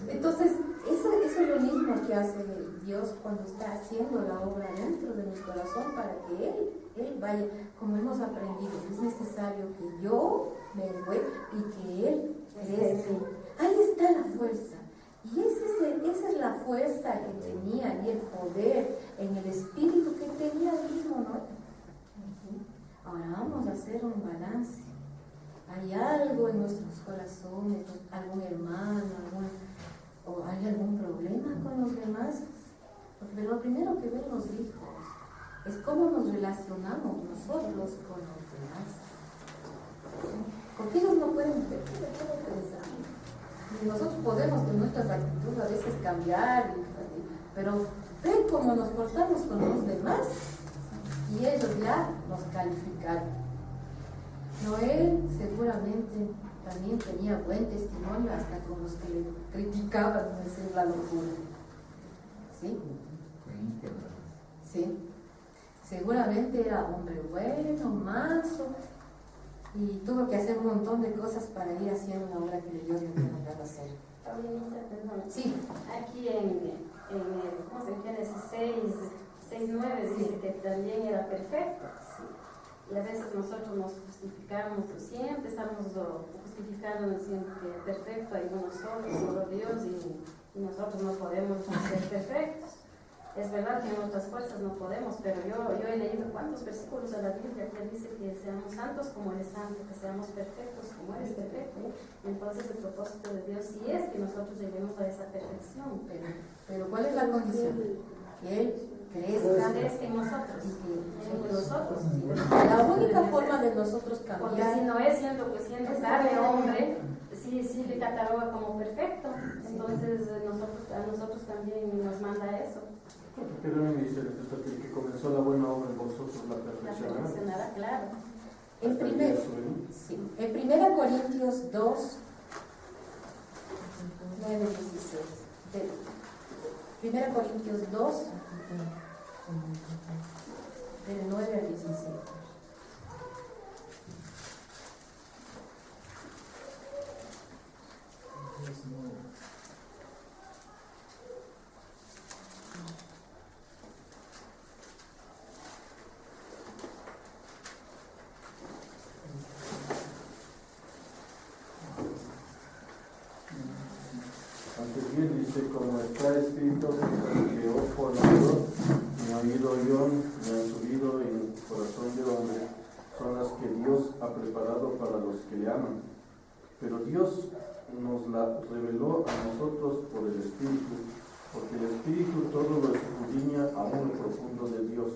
Entonces, eso es lo mismo que hace Dios cuando está haciendo la obra dentro de mi corazón para que Él vaya, como hemos aprendido, es necesario que yo me envuelva y que Él crezca. Ahí está la fuerza. Y esa es la fuerza que tenía y el poder en el espíritu que tenía el mismo, ¿no? Ahora vamos a hacer un balance. ¿Hay algo en nuestros corazones, algún hermano, o hay algún problema con los demás? Porque lo primero que ven los hijos es cómo nos relacionamos nosotros con los demás. Porque ellos no pueden pensar. Y nosotros podemos con nuestras actitudes a veces cambiar, pero ven cómo nos portamos con los demás y ellos ya nos calificaron. Noé seguramente también tenía buen testimonio hasta con los que le criticaban, decir la locura. ¿Sí? Sí. Seguramente era hombre bueno, manso, y tuvo que hacer un montón de cosas para ir haciendo la obra que Dios le había mandado hacer. Paulinita, perdón. Sí. Aquí ¿cómo se llama? Génesis 6:9 dice que también era perfecto. Y a veces nosotros nos justificamos, siempre estamos justificando diciendo que perfecto hay uno solo Dios, y nosotros no podemos ser perfectos. Es verdad que en otras fuerzas no podemos, pero yo he leído cuántos versículos de la Biblia que dice que seamos santos como Él es santo, que seamos perfectos como Él es perfecto. Entonces el propósito de Dios sí es que nosotros lleguemos a esa perfección. Pero ¿cuál es la condición? Que Él crezca en nosotros. En nosotros. La única forma de nosotros Porque cambiar. si no es siendo carne hombre, sí le cataloga como perfecto. Entonces a nosotros también nos manda eso. Porque también dice que el que comenzó la buena obra en vosotros la La perfeccionará. perfeccionará, claro. En 1 Corintios 2, 9, 16. 1 Corintios 2, del 9 al 16. Antes bien dice, como está escrito, que ojo no vio, ni oído yo, ni han subido en el corazón de hombre, son las que Dios ha preparado para los que le aman. Pero Dios nos la reveló a nosotros por el Espíritu, porque el Espíritu todo lo escudriña aún lo profundo de Dios.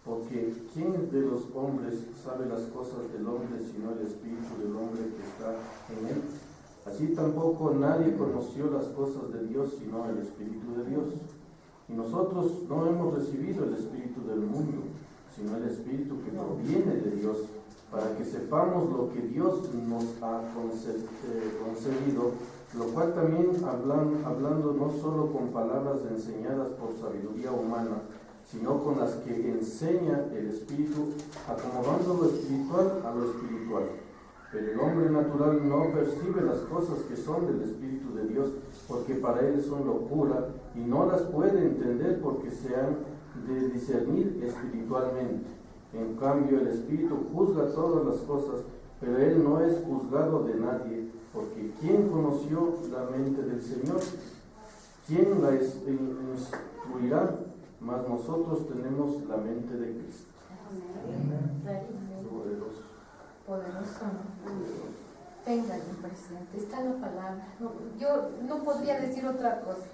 Porque ¿quién de los hombres sabe las cosas del hombre sino el Espíritu del hombre que está en él? Así tampoco nadie conoció las cosas de Dios sino el Espíritu de Dios. Y nosotros no hemos recibido el Espíritu del mundo, sino el Espíritu que proviene de Dios, para que sepamos lo que Dios nos ha concedido, lo cual también hablando no solo con palabras enseñadas por sabiduría humana, sino con las que enseña el Espíritu, acomodando lo espiritual a lo espiritual. Pero el hombre natural no percibe las cosas que son del Espíritu de Dios, porque para él son locura, y no las puede entender porque se han de discernir espiritualmente. En cambio, el Espíritu juzga todas las cosas, pero él no es juzgado de nadie, porque ¿quién conoció la mente del Señor? ¿Quién la instruirá? Mas nosotros tenemos la mente de Cristo. Poderoso. Ténganlo presente, está la palabra. Yo no podría decir otra cosa.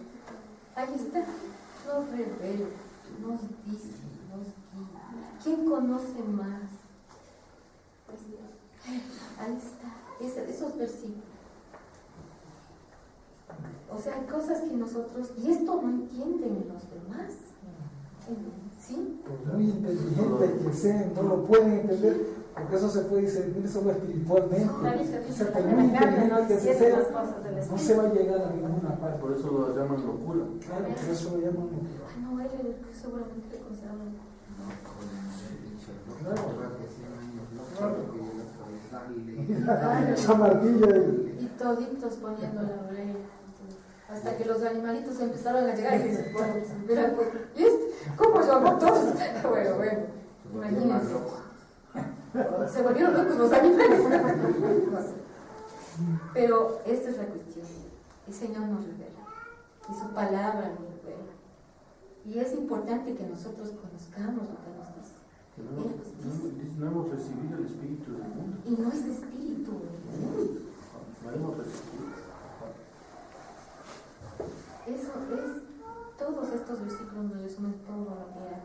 Ahí está. Nos revela, nos dice, nos guía. ¿Quién conoce más? Ahí está, esos versículos. O sea, hay cosas que nosotros, y esto no entienden los demás. ¿Sí? Por muy inteligente que sean, no lo pueden entender, porque eso se puede discernir solo espiritualmente. O sea, por muy inteligente que sea, no se va a llegar a ninguna parte. Por eso lo llaman locura. Claro, por eso lo llaman locura. No, él seguramente le considera Claro. Esa martilla. Y toditos poniendo la oreja. Hasta que los animalitos empezaron a llegar y se mira, pues, ¿cómo llamó todos? Bueno, imagínense. Se volvieron locos los animales. Pero esta es la cuestión. El Señor nos revela. Y su palabra nos revela. Y es importante que nosotros conozcamos lo que nos dice. No hemos recibido el Espíritu del mundo. Y no es de espíritu. No hemos recibido. Eso es, todos estos versículos nos resumen todo lo que era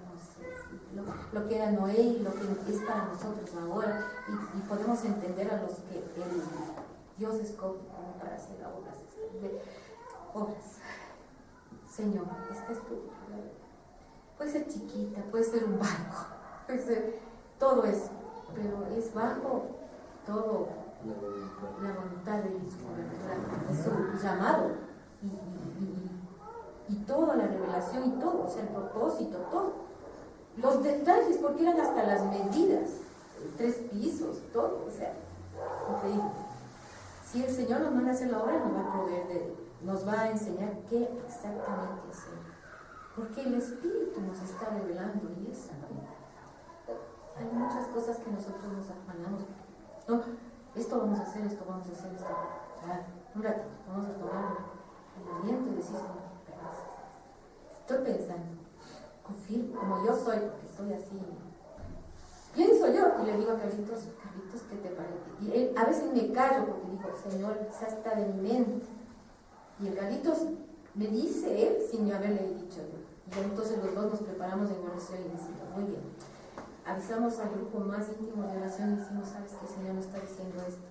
lo que era Noé y lo que es para nosotros ahora, y podemos entender a los que Dios escoge como para hacer obras. Señor, esta es tu palabra. Puede ser chiquita, puede ser un barco, puede ser todo eso, pero es bajo todo la voluntad de su llamado. Y toda la revelación y todo, o sea, el propósito, todo. Los detalles, porque eran hasta las medidas, 3 pisos, todo, o sea, increíble. Si el Señor nos manda a hacer la obra, nos va a proveer, nos va a enseñar qué exactamente hacer. Porque el Espíritu nos está revelando y es hay muchas cosas que nosotros nos afanamos. No, esto vamos a hacer, esto vamos a hacer, esto. Un ratito, vamos a tomar el aliento y decir, estoy pensando, confío, como yo soy, porque soy así. Pienso yo y le digo a Carlitos, ¿qué te parece? Y él, a veces me callo porque digo, Señor, quizás está de mi mente. Y el Carlitos me dice él sin haberle dicho yo. Y entonces los dos nos preparamos en oración y decimos, muy bien. Avisamos al grupo más íntimo de oración y decimos, ¿sabes qué? El Señor nos está diciendo esto.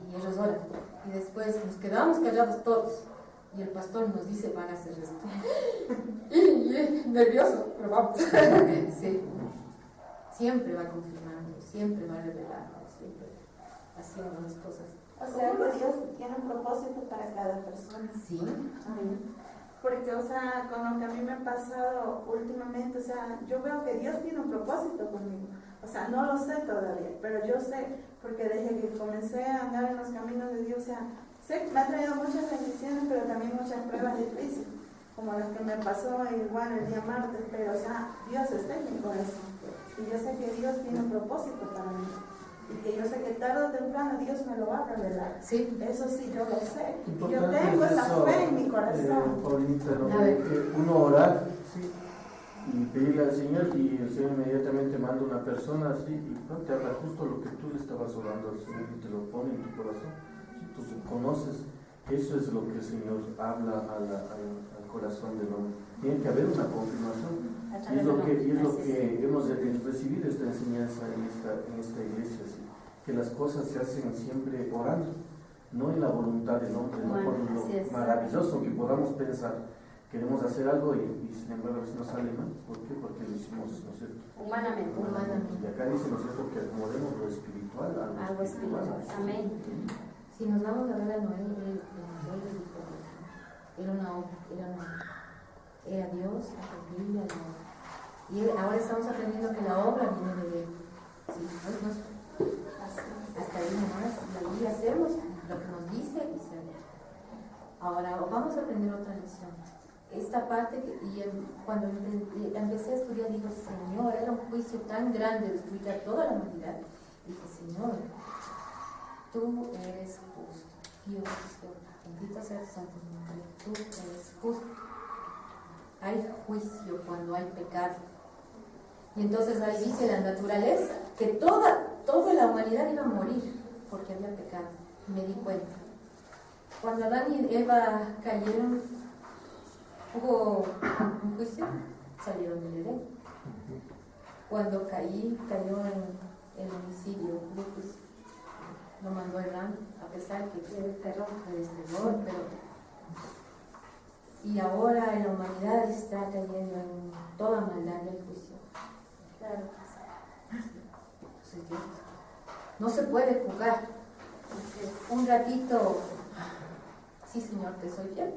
Y ellos oran. Y después nos quedamos callados todos. Y el pastor nos dice, van a hacer esto. y nervioso, pero vamos. Sí. Siempre va confirmando, siempre va revelando, siempre haciendo las cosas. O sea, que Dios tiene un propósito para cada persona. Sí. Porque, o sea, con lo que a mí me ha pasado últimamente, o sea, yo veo que Dios tiene un propósito conmigo. O sea, no lo sé todavía, pero yo sé, porque desde que comencé a andar en los caminos de Dios, o sea, sé que me ha traído muchas bendiciones, pero también muchas pruebas difíciles, como las que me pasó igual el día martes, pero, o sea, Dios está en mi corazón. Y yo sé que Dios tiene un propósito para mí. Y que yo sé que tarde o temprano Dios me lo va a revelar. Sí. Eso sí, yo lo sé. Y yo Importante tengo es esa eso, fe en mi corazón. Paulita, ¿no? Que uno orar, ¿sí? Y pedirle al Señor, y el Señor inmediatamente manda una persona así, y no te habla justo lo que tú le estabas orando al Señor, y te lo pone en tu corazón. Si tú conoces, eso es lo que el Señor habla al corazón del hombre. Tiene que haber una confirmación. Y es lo que hemos recibido esta enseñanza en esta iglesia, ¿sí? Que las cosas se hacen siempre orando, no en la voluntad del hombre, no por lo maravilloso que podamos pensar. Queremos hacer algo y sin embargo a veces no sale mal. ¿Por qué? Porque lo hicimos, ¿no es cierto? Humanamente. Y acá dice, ¿no es cierto?, que acomodemos lo espiritual a lo algo espiritual. Amén. Si nos vamos a ver a Noé, él dijo, era Dios, la familia, y ahora estamos aprendiendo que la obra viene de él. Sí, hasta ahí nomás, y ahí hacemos lo que nos dice y se ve. Ahora vamos a aprender otra lección. Esta parte, cuando empecé a estudiar, digo, Señor, era un juicio tan grande destruir a toda la humanidad. Dije, Señor, tú eres justo. Dios, bendito sea tu santo nombre, tú eres justo. Hay juicio cuando hay pecado. Y entonces ahí dice la naturaleza, que toda la humanidad iba a morir porque había pecado. Y me di cuenta. Cuando Adán y Eva cayeron, hubo un juicio, salieron del Edén. Cuando cayó en el homicidio, hubo juicio. Lo mandó Adán, a pesar que fue terror, pero... Y ahora en la humanidad está cayendo en toda maldad del juicio. Claro. Entonces, Dios, no se puede jugar. Un ratito, sí Señor, te soy fiel.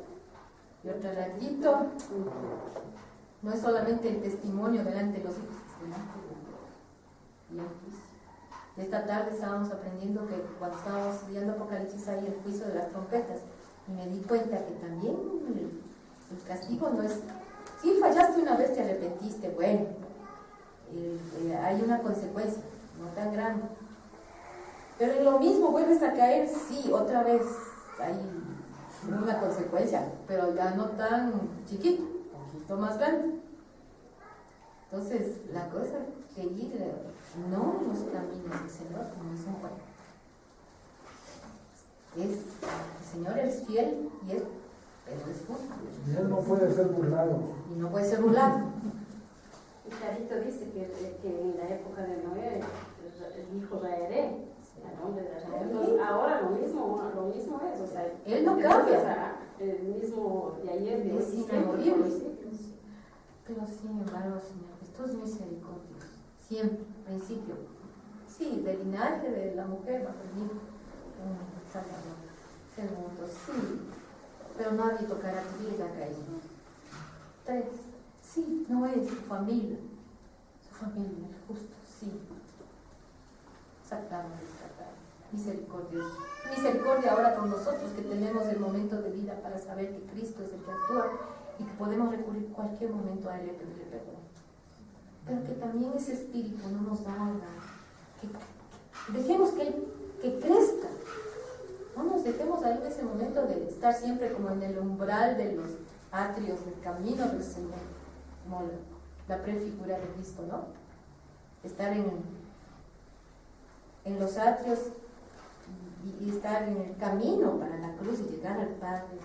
Y otro ratito, no es solamente el testimonio delante de los hijos, es delante de Dios. Y el juicio. Esta tarde estábamos aprendiendo que cuando estábamos estudiando Apocalipsis hay el juicio de las trompetas. Y me di cuenta que también el castigo no es... Si fallaste una vez, te arrepentiste, bueno, hay una consecuencia, no tan grande. Pero en lo mismo vuelves a caer, sí, otra vez hay una consecuencia, pero ya no tan chiquito, un poquito más grande. Entonces, la cosa es seguir no en los caminos del Señor, como es un juego. El Señor es fiel y es, pero es justo. Y Él no puede ser burlado. Y no puede ser burlado. Y Clarito dice que en la época de Noé, el hijo de Aeré, el hombre de la Entonces, ahora lo mismo es, o sea, él no cambia. O sea, el mismo de ayer, de hoy, Es inamovible. Pero sin embargo, Señor, esto es misericordioso. Siempre, principio. Sí, del linaje de la mujer va a venir un Salvador. Segundo, sí, pero nadie tocará tu vida caída. 3, sí, no es su familia es justo, sí. Sacamos esta tarde. misericordioso. Misericordia ahora con nosotros que tenemos el momento de vida para saber que Cristo es el que actúa y que podemos recurrir cualquier momento a Él y pedir perdón. Pero que también ese espíritu no nos haga, que dejemos que Él que crezca. No nos dejemos ahí en ese momento de estar siempre como en el umbral de los atrios del camino del Señor, como la prefigura de Cristo, ¿no? Estar en los atrios y estar en el camino para la cruz y llegar al Padre,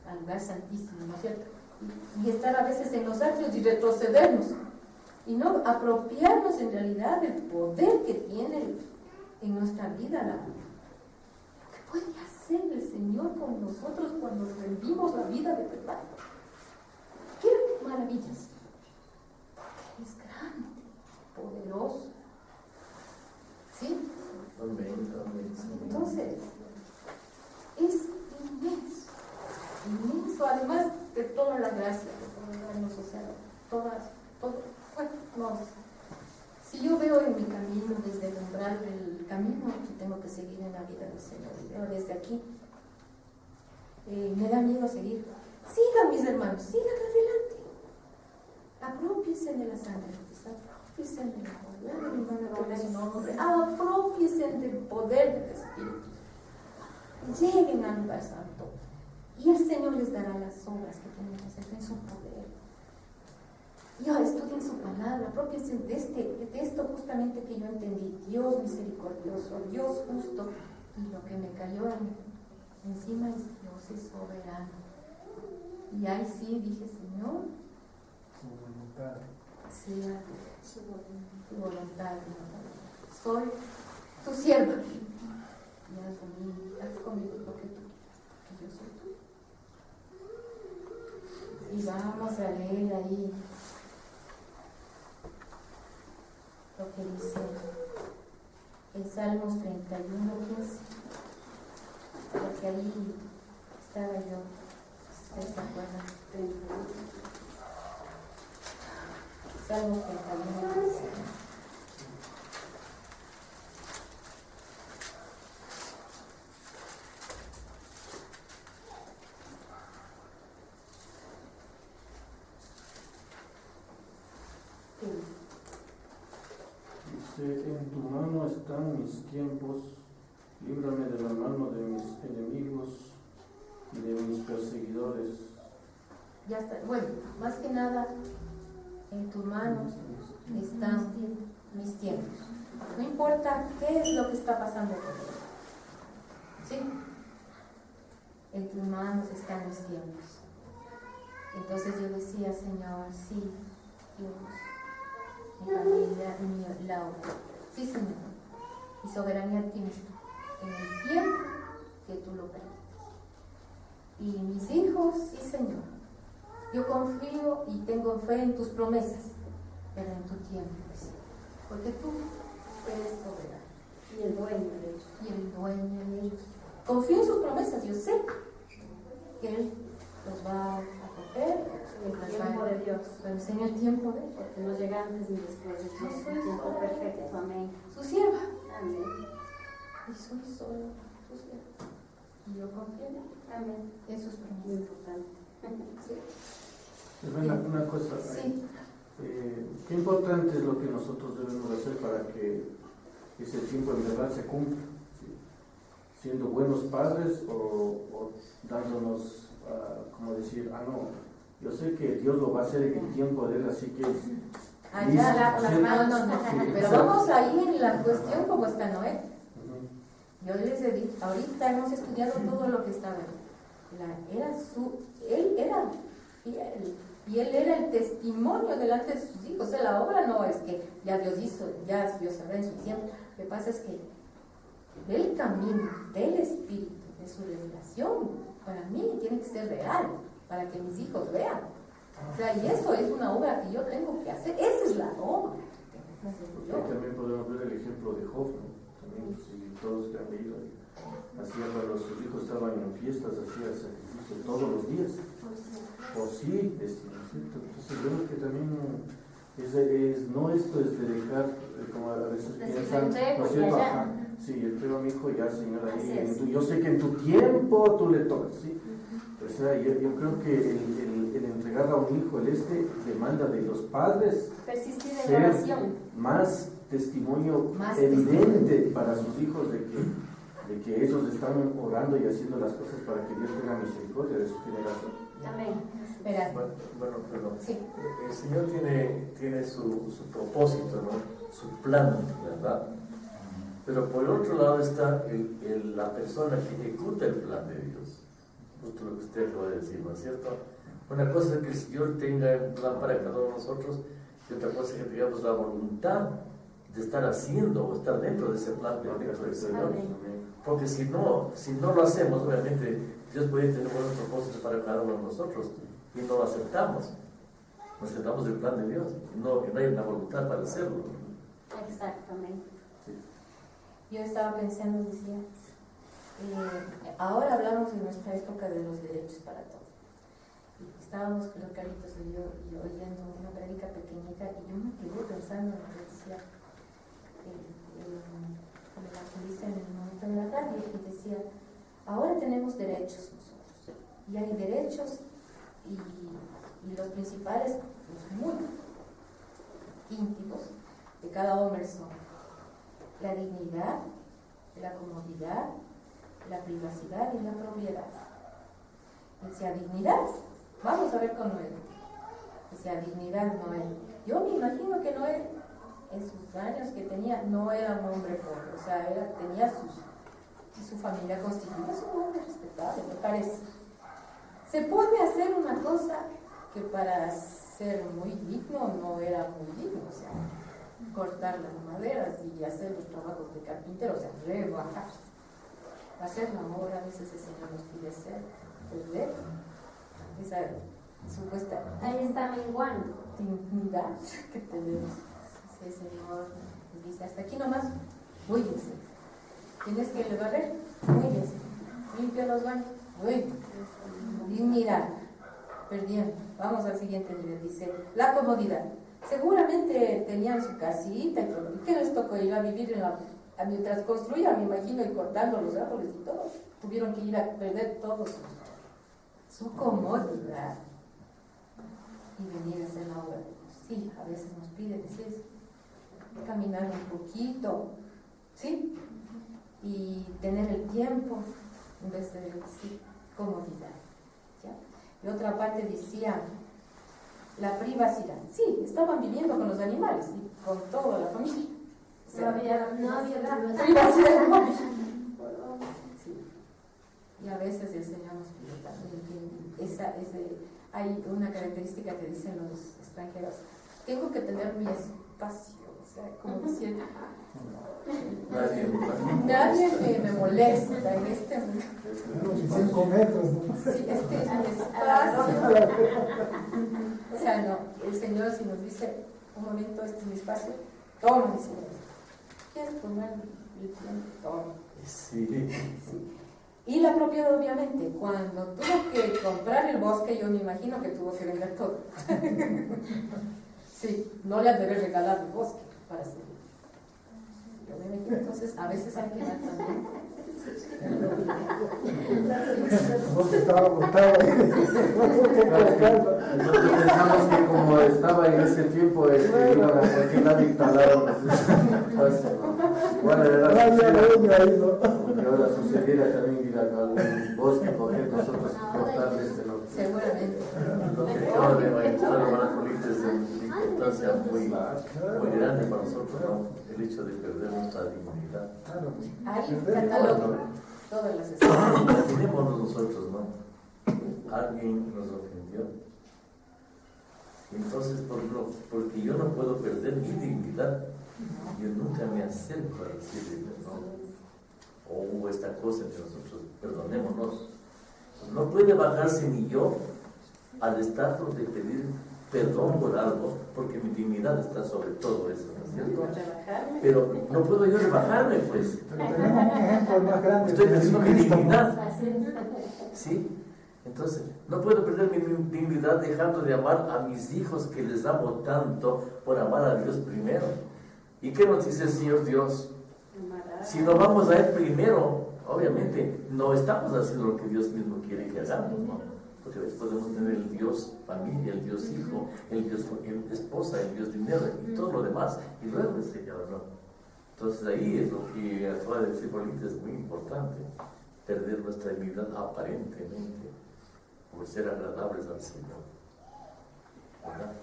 al lugar santísimo, ¿no es cierto? Y estar a veces en los atrios y retrocedernos y no apropiarnos en realidad del poder que tiene en nuestra vida, lo que puede hacer el Señor con nosotros cuando rendimos la vida de verdad. ¡Qué maravillas! Porque es grande, poderoso. ¿Sí? Entonces, es inmenso, inmenso, además de toda la gracia que puede darnos, o sea, si yo veo en mi camino, desde el umbral del camino que tengo que seguir en la vida del Señor, y veo desde aquí, me da miedo seguir. Sigan, mis hermanos, sigan adelante. Apropiense de la sangre, apropiense del poder, mi hermana, con su nombre, apropiense del poder del Espíritu. Lleguen al lugar santo y el Señor les dará las obras que tienen que hacer en su poder. Ya estudien su palabra, apropiense de esto justamente que yo entendí. Dios misericordioso, Dios justo, y lo que me cayó encima es Dios es soberano. Y ahí sí dije, Señor, sea tu voluntad. Soy tu sierva. Y haz conmigo lo que tú quieres, que yo soy tú. Y vamos a leer ahí lo que dice en Salmos 31:15, porque ahí estaba yo. ¿Ustedes se acuerdan? Salmos 31:15. En tu mano están mis tiempos, líbrame de la mano de mis enemigos y de mis perseguidores. Ya está. Bueno, más que nada, en tus manos están mis tiempos. No importa qué es lo que está pasando conmigo. ¿Sí? En tus manos están mis tiempos. Entonces yo decía, Señor, sí, Dios, mi familia y mi lado. Sí, Señor. Mi soberanía tienes tú. En el tiempo que tú lo permites. Y mis hijos, sí, Señor. Yo confío y tengo fe en tus promesas, pero en tu tiempo, sí. Porque tú eres soberano. Y el dueño de ellos. Y el dueño de ellos. Confío en sus promesas, yo sé que Él los va a acoger. En el tiempo de Dios. Pero en el tiempo de Él. Porque no llega antes ni después. Es el tiempo perfecto. Amén. Su sierva. Amén. Y soy solo su sierva. Y yo confío en Él. Amén. En sus promesas. Muy importante. Sí. Una cosa, Sí. qué importante es lo que nosotros debemos hacer para que ese tiempo en verdad se cumpla, ¿sí? Siendo buenos padres o dándonos, como decir, no, yo sé que Dios lo va a hacer en el tiempo de Él, así que... Pero vamos ahí en la cuestión como está Noé. Yo les he dicho, ahorita hemos estudiado todo lo que estaba. Él era fiel y él era el testimonio delante de sus hijos. O sea, la obra no es que ya Dios hizo, ya Dios sabrá en su tiempo. Lo que pasa es que del camino, del espíritu, de su revelación, para mí tiene que ser real, para que mis hijos vean. O sea, y eso es una obra que yo tengo que hacer. Esa es la obra que tengo que hacer yo. También podemos ver el ejemplo de Job, ¿no? También, si todos que han leído, hacía cuando sus hijos estaban en fiestas, hacía sacrificios todos los días. Por sí, entonces vemos que también no esto es de dejar, como a veces piensan, ¿no es cierto? Sí, yo entrego a mi hijo y ya, Señor, Así ahí. es. Yo sé que en tu tiempo tú le tocas, ¿sí? O sea, yo creo que el entregar a un hijo, demanda de los padres Persistir en ser oración. más testimonio Más evidente para sus hijos de que ellos están orando y haciendo las cosas para que Dios tenga misericordia de su generación. Amén. Espera. Bueno, perdón. Sí. El Señor tiene su propósito, ¿no? Su plan, ¿verdad? Pero por el otro lado está la persona que ejecuta el plan de Dios. Justo lo que usted acaba de decir, ¿no es cierto? Una cosa es que el Señor tenga un plan para cada uno de nosotros, y otra cosa es que tengamos la voluntad de estar haciendo o estar dentro de ese plan perfecto del Señor. Amén. Porque si no lo hacemos, obviamente Dios puede tener buenos propósitos para cada uno de nosotros y no lo aceptamos. No aceptamos el plan de Dios, no hay una voluntad para hacerlo. Exactamente. Yo estaba pensando, decía, ahora hablamos en nuestra época de los derechos para todos. Estábamos, creo que Carlitos y yo oyendo una prédica pequeñita y yo me quedé pensando en lo que decía como la que dice en el momento de la radio, y decía, ahora tenemos derechos nosotros, y hay derechos y los principales, los muy íntimos de cada hombre son la dignidad, la comodidad, la privacidad y la propiedad. Decía dignidad, vamos a ver con Noé. Decía dignidad Noé. Yo me imagino que Noé, en sus años que tenía, no era un hombre pobre, o sea, tenía su familia constituida, es un hombre respetable, me parece. Se pone a hacer una cosa que para ser muy digno no era muy digno, o sea, cortar las maderas y hacer los trabajos de carpintero, o sea, rebajar. Hacer la obra, a veces el Señor nos pide hacer, perder esa supuesta Ahí está menguando. dignidad que tenemos. El Señor nos dice, hasta aquí nomás, huídense. Tienes que barrer, huídense. Limpia los baños, huídense. Dignidad, perdiendo. Vamos al siguiente nivel, dice, la comodidad. Seguramente tenían su casita y todo. ¿Y qué les tocó ir a vivir mientras construían, me imagino, y cortando los árboles y todo? Tuvieron que ir a perder todo su comodidad y venir a hacer la obra de Dios. Sí, a veces nos pide decir caminar un poquito, ¿sí? Y tener el tiempo en vez de decir comodidad, ¿ya? Y otra parte decía la privacidad. Sí, estaban viviendo con los animales y con toda la familia. O sea, No había privacidad. Sí. Y a veces el Señor nos pide también que hay una característica que dicen los extranjeros: tengo que tener mi espacio, o sea, como diciendo, nadie me molesta en este momento. 5 metros, ¿no? Sí, este es mi espacio. O sea, no, el Señor si nos dice, un momento, este es mi espacio, toma mi Señor. ¿Quieres tomar el tiempo? Toma. Sí. Sí. Y la propiedad, obviamente, cuando tuvo que comprar el bosque, yo me imagino que tuvo que vender todo. Sí, no le han de regalar el bosque para hacerlo. Yo me imagino, entonces, a veces hay que dar también. Porque estaba botado ahí. Nosotros pensamos que como estaba en ese tiempo, iban a cualquier lado instalaron. Bueno, era que ahora sucediera también ir a algún bosque, coger nosotros cortar no. Seguramente. Lo que acaba de manifestar hermana Colita es de importancia muy grande para nosotros, ¿no? El hecho de perder nuestra dignidad. Ahí catálogo todas las escenas. Imaginémonos nosotros, ¿no? Alguien nos ofendió. Entonces, porque yo no puedo perder mi dignidad, yo nunca me acerco a decirle perdón. O hubo esta cosa entre nosotros, perdonémonos. No puede bajarse ni yo al estatus de pedir perdón por algo, porque mi dignidad está sobre todo eso, ¿no es cierto? Pero no puedo yo rebajarme, pues. Estoy perdiendo mi dignidad. ¿Sí? Entonces, no puedo perder mi dignidad dejando de amar a mis hijos que les amo tanto por amar a Dios primero. ¿Y qué nos dice el Señor Dios? Si no vamos a Él primero, obviamente no estamos haciendo lo que Dios mismo quiere que hagamos, ¿no? Porque después podemos tener el Dios familia, el Dios hijo, el Dios esposa, el Dios dinero y todo lo demás, y luego el Señor, ¿no? Entonces ahí es lo que acaba de decir Bolita, es muy importante, perder nuestra dignidad aparentemente por ser agradables al Señor, ¿verdad?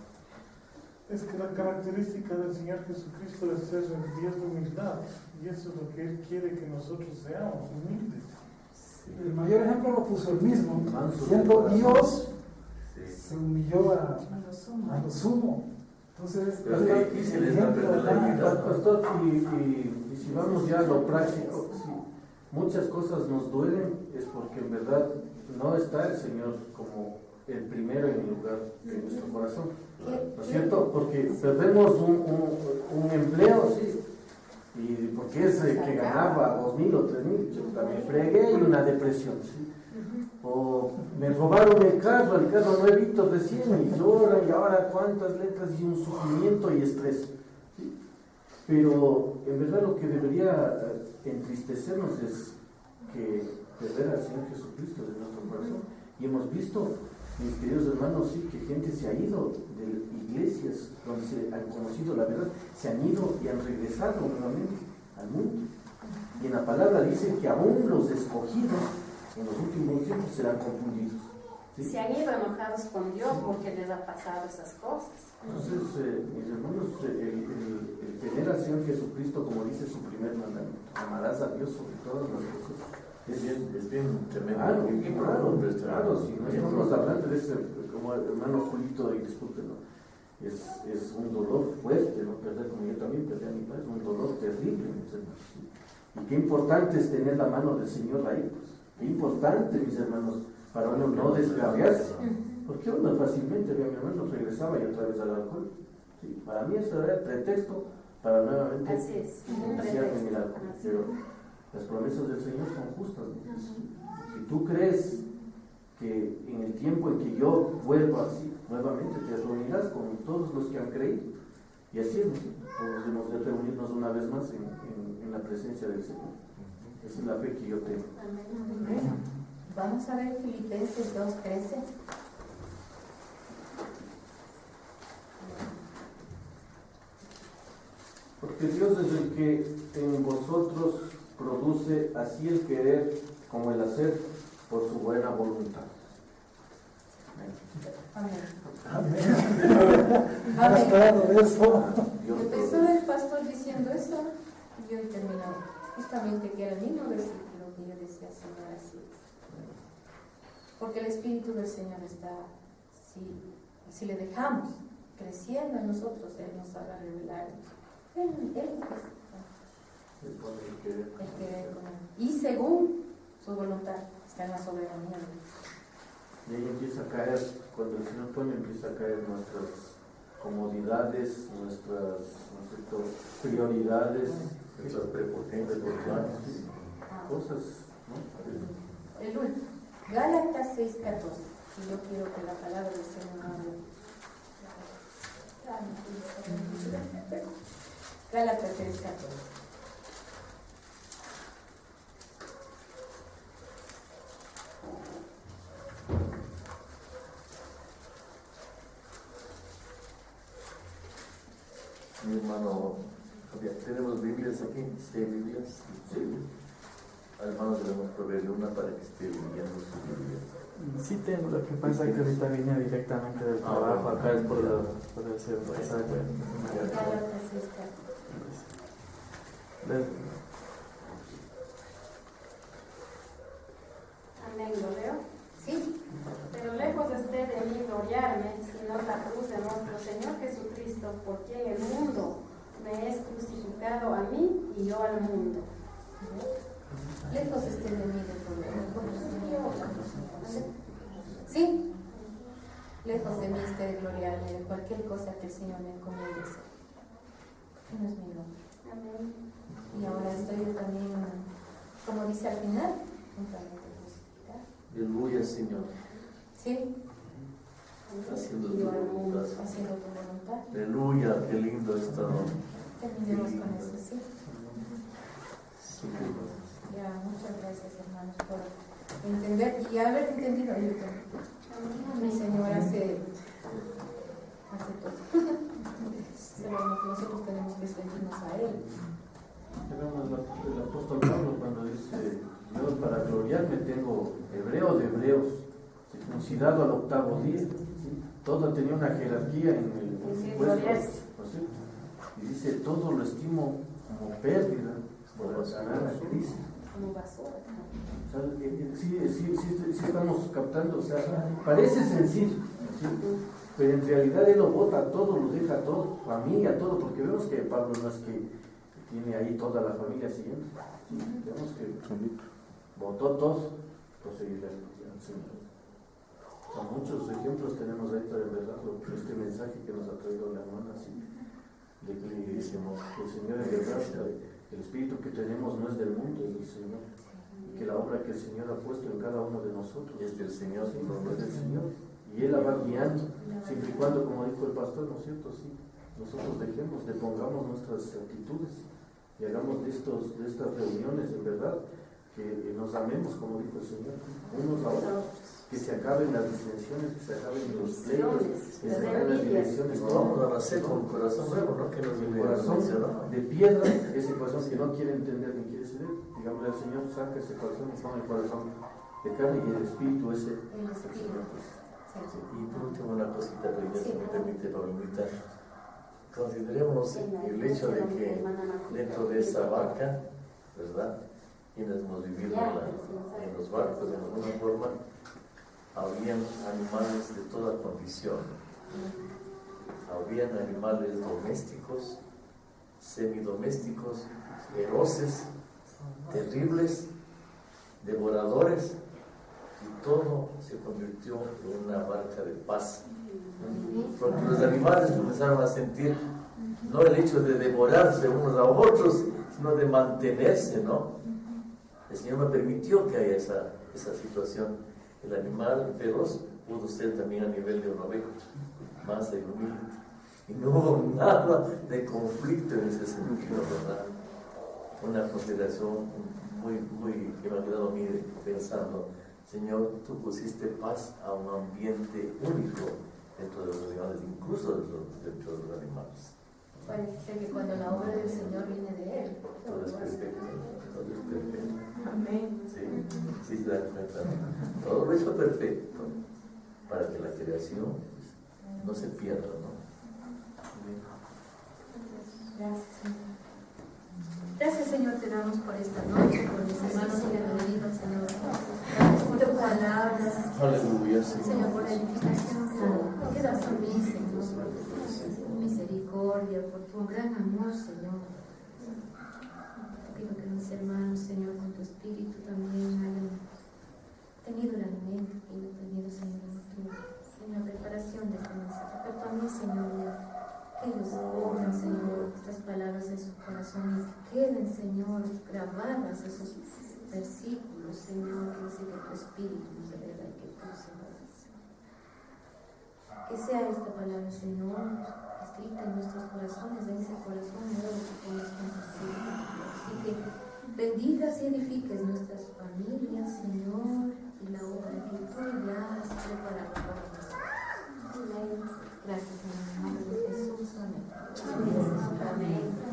Es que la característica del Señor Jesucristo es ser Dios de humildad, y eso es lo que Él quiere que nosotros seamos, humildes. El mayor ejemplo lo puso él mismo, siendo Dios, se humilló a lo sumo. Entonces, pero es difícil es no perder la dignidad, Pastor, y si vamos ya a lo práctico, si muchas cosas nos duelen, es porque en verdad no está el Señor como el primero en el lugar de nuestro corazón, ¿no es cierto? Porque perdemos un empleo, sí, y porque es que ganaba 2.000 o 3.000, yo también fregué, y una depresión, ¿sí? O me robaron el carro nuevito recién y lloran, y ahora cuántas letras y un sufrimiento y estrés, ¿sí? Pero en verdad lo que debería entristecernos es que perder al Señor Jesucristo de nuestro corazón. Y hemos visto, mis queridos hermanos, sí, que gente se ha ido de iglesias donde se han conocido la verdad, se han ido y han regresado nuevamente al mundo. Y en la palabra dice que aún los escogidos en los últimos tiempos serán confundidos, ¿sí? Se han ido enojados con Dios porque les ha pasado esas cosas. Entonces, mis hermanos, el tener al Señor Jesucristo, como dice su primer mandamiento, amarás a Dios sobre todas las cosas. Es bien tremendo. Claro, si no estamos hablando de ese, como hermano Julito, y discúlpenlo, es un dolor fuerte, ¿no? Perder, como yo también perdí a mi padre, es un dolor terrible, mis hermanos, ¿sí? Y qué importante es tener la mano del Señor ahí, pues. Qué importante, mis hermanos, para uno no descarriarse, porque uno fácilmente, mi hermano, regresaba y otra vez al alcohol, ¿sí? Para mí eso era el pretexto para nuevamente iniciar en el alcohol, pero las promesas del Señor son justas, ¿no? Si tú crees que en el tiempo en que yo vuelva así, nuevamente te reunirás con todos los que han creído, y así es, ¿no? Todos hemos de reunirnos una vez más en la presencia del Señor. Esa es la fe que yo tengo. Amén. Vamos a ver Filipenses 2:13. Porque Dios es el que en vosotros produce así el querer como el hacer por su buena voluntad. Amén. Más claro de eso. Empezó el pastor diciendo eso y hoy terminó. Justamente que era el mismo versículo que yo decía, Señor, así es. Porque el Espíritu del Señor está, si le dejamos creciendo en nosotros, Él nos haga revelarnos. Él el querer con Él. Y según su voluntad, está en la soberanía. Y ahí empieza a caer, cuando el Señor pone, empieza a caer nuestras comodidades, nuestras, ¿no es cierto?, prioridades, nuestras prepotencias, cosas, ¿no? El último, Gálatas 6:14. Y yo quiero que la palabra del Señor hable. Gálatas 6:14. Mi hermano, ¿tenemos Biblias aquí? ¿Sí, Biblias? Sí. Al hermano debemos proveerle una para que esté leyendo su Biblia. Sí tengo, lo que pasa es que ahorita vine directamente del trabajo, acá es por el ser pasaje. Gálatas 6:14. Amén, ¿lo leo? Sí. Pero lejos esté de mí gloriarme, sino la cruz de nuestro Señor Jesucristo, por quien el mundo me es crucificado a mí y yo al mundo. Lejos esté de mí de gloriarme. Sí. Lejos de mí esté de gloriarme de cualquier cosa que el Señor me encomiende hacer. No es mi nombre. Amén. Y ahora estoy yo también, como dice al final, juntamente crucificado. Aleluya, Señor. Sí. Haciendo Y tu yo al mundo, voluntad. haciendo tu voluntad. Aleluya, qué lindo esto, ¿no? Terminemos con eso, sí. Ya, muchas gracias, hermanos, por entender y haber entendido. Mi Señor hace todo. Solo nosotros tenemos que servirnos a Él. Tenemos el apóstol Pablo cuando dice: yo para gloriarme tengo hebreo de hebreos, circuncidado al octavo día. ¿Sí? Todo tenía una jerarquía en el puesto. Y dice: todo lo estimo como pérdida por ganar a Cristo. Como basura. O sea, sí estamos captando, o sea, parece sencillo, ¿sí? Pero en realidad él lo bota todo, lo deja todo, familia, todo, porque vemos que Pablo no es que tiene ahí toda la familia siguiendo, ¿sí? Vemos que botó todo por seguir al Señor. O sea, muchos ejemplos tenemos ahí, pero en verdad este mensaje que nos ha traído la hermana, ¿sí? De que le decimos que el Señor es verdad, el espíritu que tenemos no es del mundo, es del Señor. Y que la obra que el Señor ha puesto en cada uno de nosotros es del Señor, sí, es del Señor. Y Él la va guiando, siempre y cuando, como dijo el pastor, ¿no es cierto? Sí, nosotros depongamos nuestras actitudes y hagamos de estas reuniones, en verdad, que nos amemos, como dijo el Señor, unos a otros, que se acaben las disensiones, que se acaben los pleitos, que se acaben las direcciones. No, vamos a nacer con un corazón nuevo, ¿no? Que nos el corazón de piedra, ese corazón que no quiere entender ni quiere ceder, digámosle al Señor: saca ese corazón y pone el corazón de carne y el espíritu ese. El espíritu. Y por último, una cosita, si me permite, Paulinita. Consideremos el hecho de que dentro de esa barca, ¿verdad? Quienes hemos vivido en los barcos de alguna forma, habían animales de toda condición. Habían animales domésticos, semidomésticos, feroces, terribles, devoradores, y todo se convirtió en una barca de paz. Porque los animales comenzaron a sentir no el hecho de devorarse unos a otros, sino de mantenerse, ¿no? El Señor me permitió que haya esa situación. El animal feroz pudo ser también a nivel de una oveja, más y humilde. Y no hubo nada de conflicto en ese sentido, ¿verdad? Una consideración que me ha quedado a mí pensando: Señor, tú pusiste paz a un ambiente único dentro de los animales, incluso dentro de los animales. Parece ser que cuando la obra del Señor viene de Él, todo es perfecto. Todo es perfecto. Amén. Sí, se dan cuenta. Todo lo hizo perfecto para que la creación no se pierda, ¿no? Gracias, Señor. Gracias, Señor, te damos por esta noche, por mis hermanos que han venido, Señor. Gracias por tu palabra. Aleluya, Señor. Señor, por la edificación, Señor. Quedas en mí, Señor. Por tu misericordia, por tu gran amor, Señor. Te pido que mis hermanos, Señor, con tu espíritu también hayan tenido el alimento que yo he tenido, Señor, en la preparación de este mensaje. Pero también, Señor, que ellos pongan, Señor, estas palabras en sus corazones, queden, Señor, grabadas esos versículos, Señor, que dice que tu espíritu nos revela y que tú, Señor. Que sea esta palabra, Señor, escrita en nuestros corazones, en ese corazón nuevo que pones con tu espíritu. Así que bendigas y edifiques nuestras familias, Señor, y la obra que tú ya has preparado para nosotros. Gracias, en el nombre de Jesús. Amén. Amén.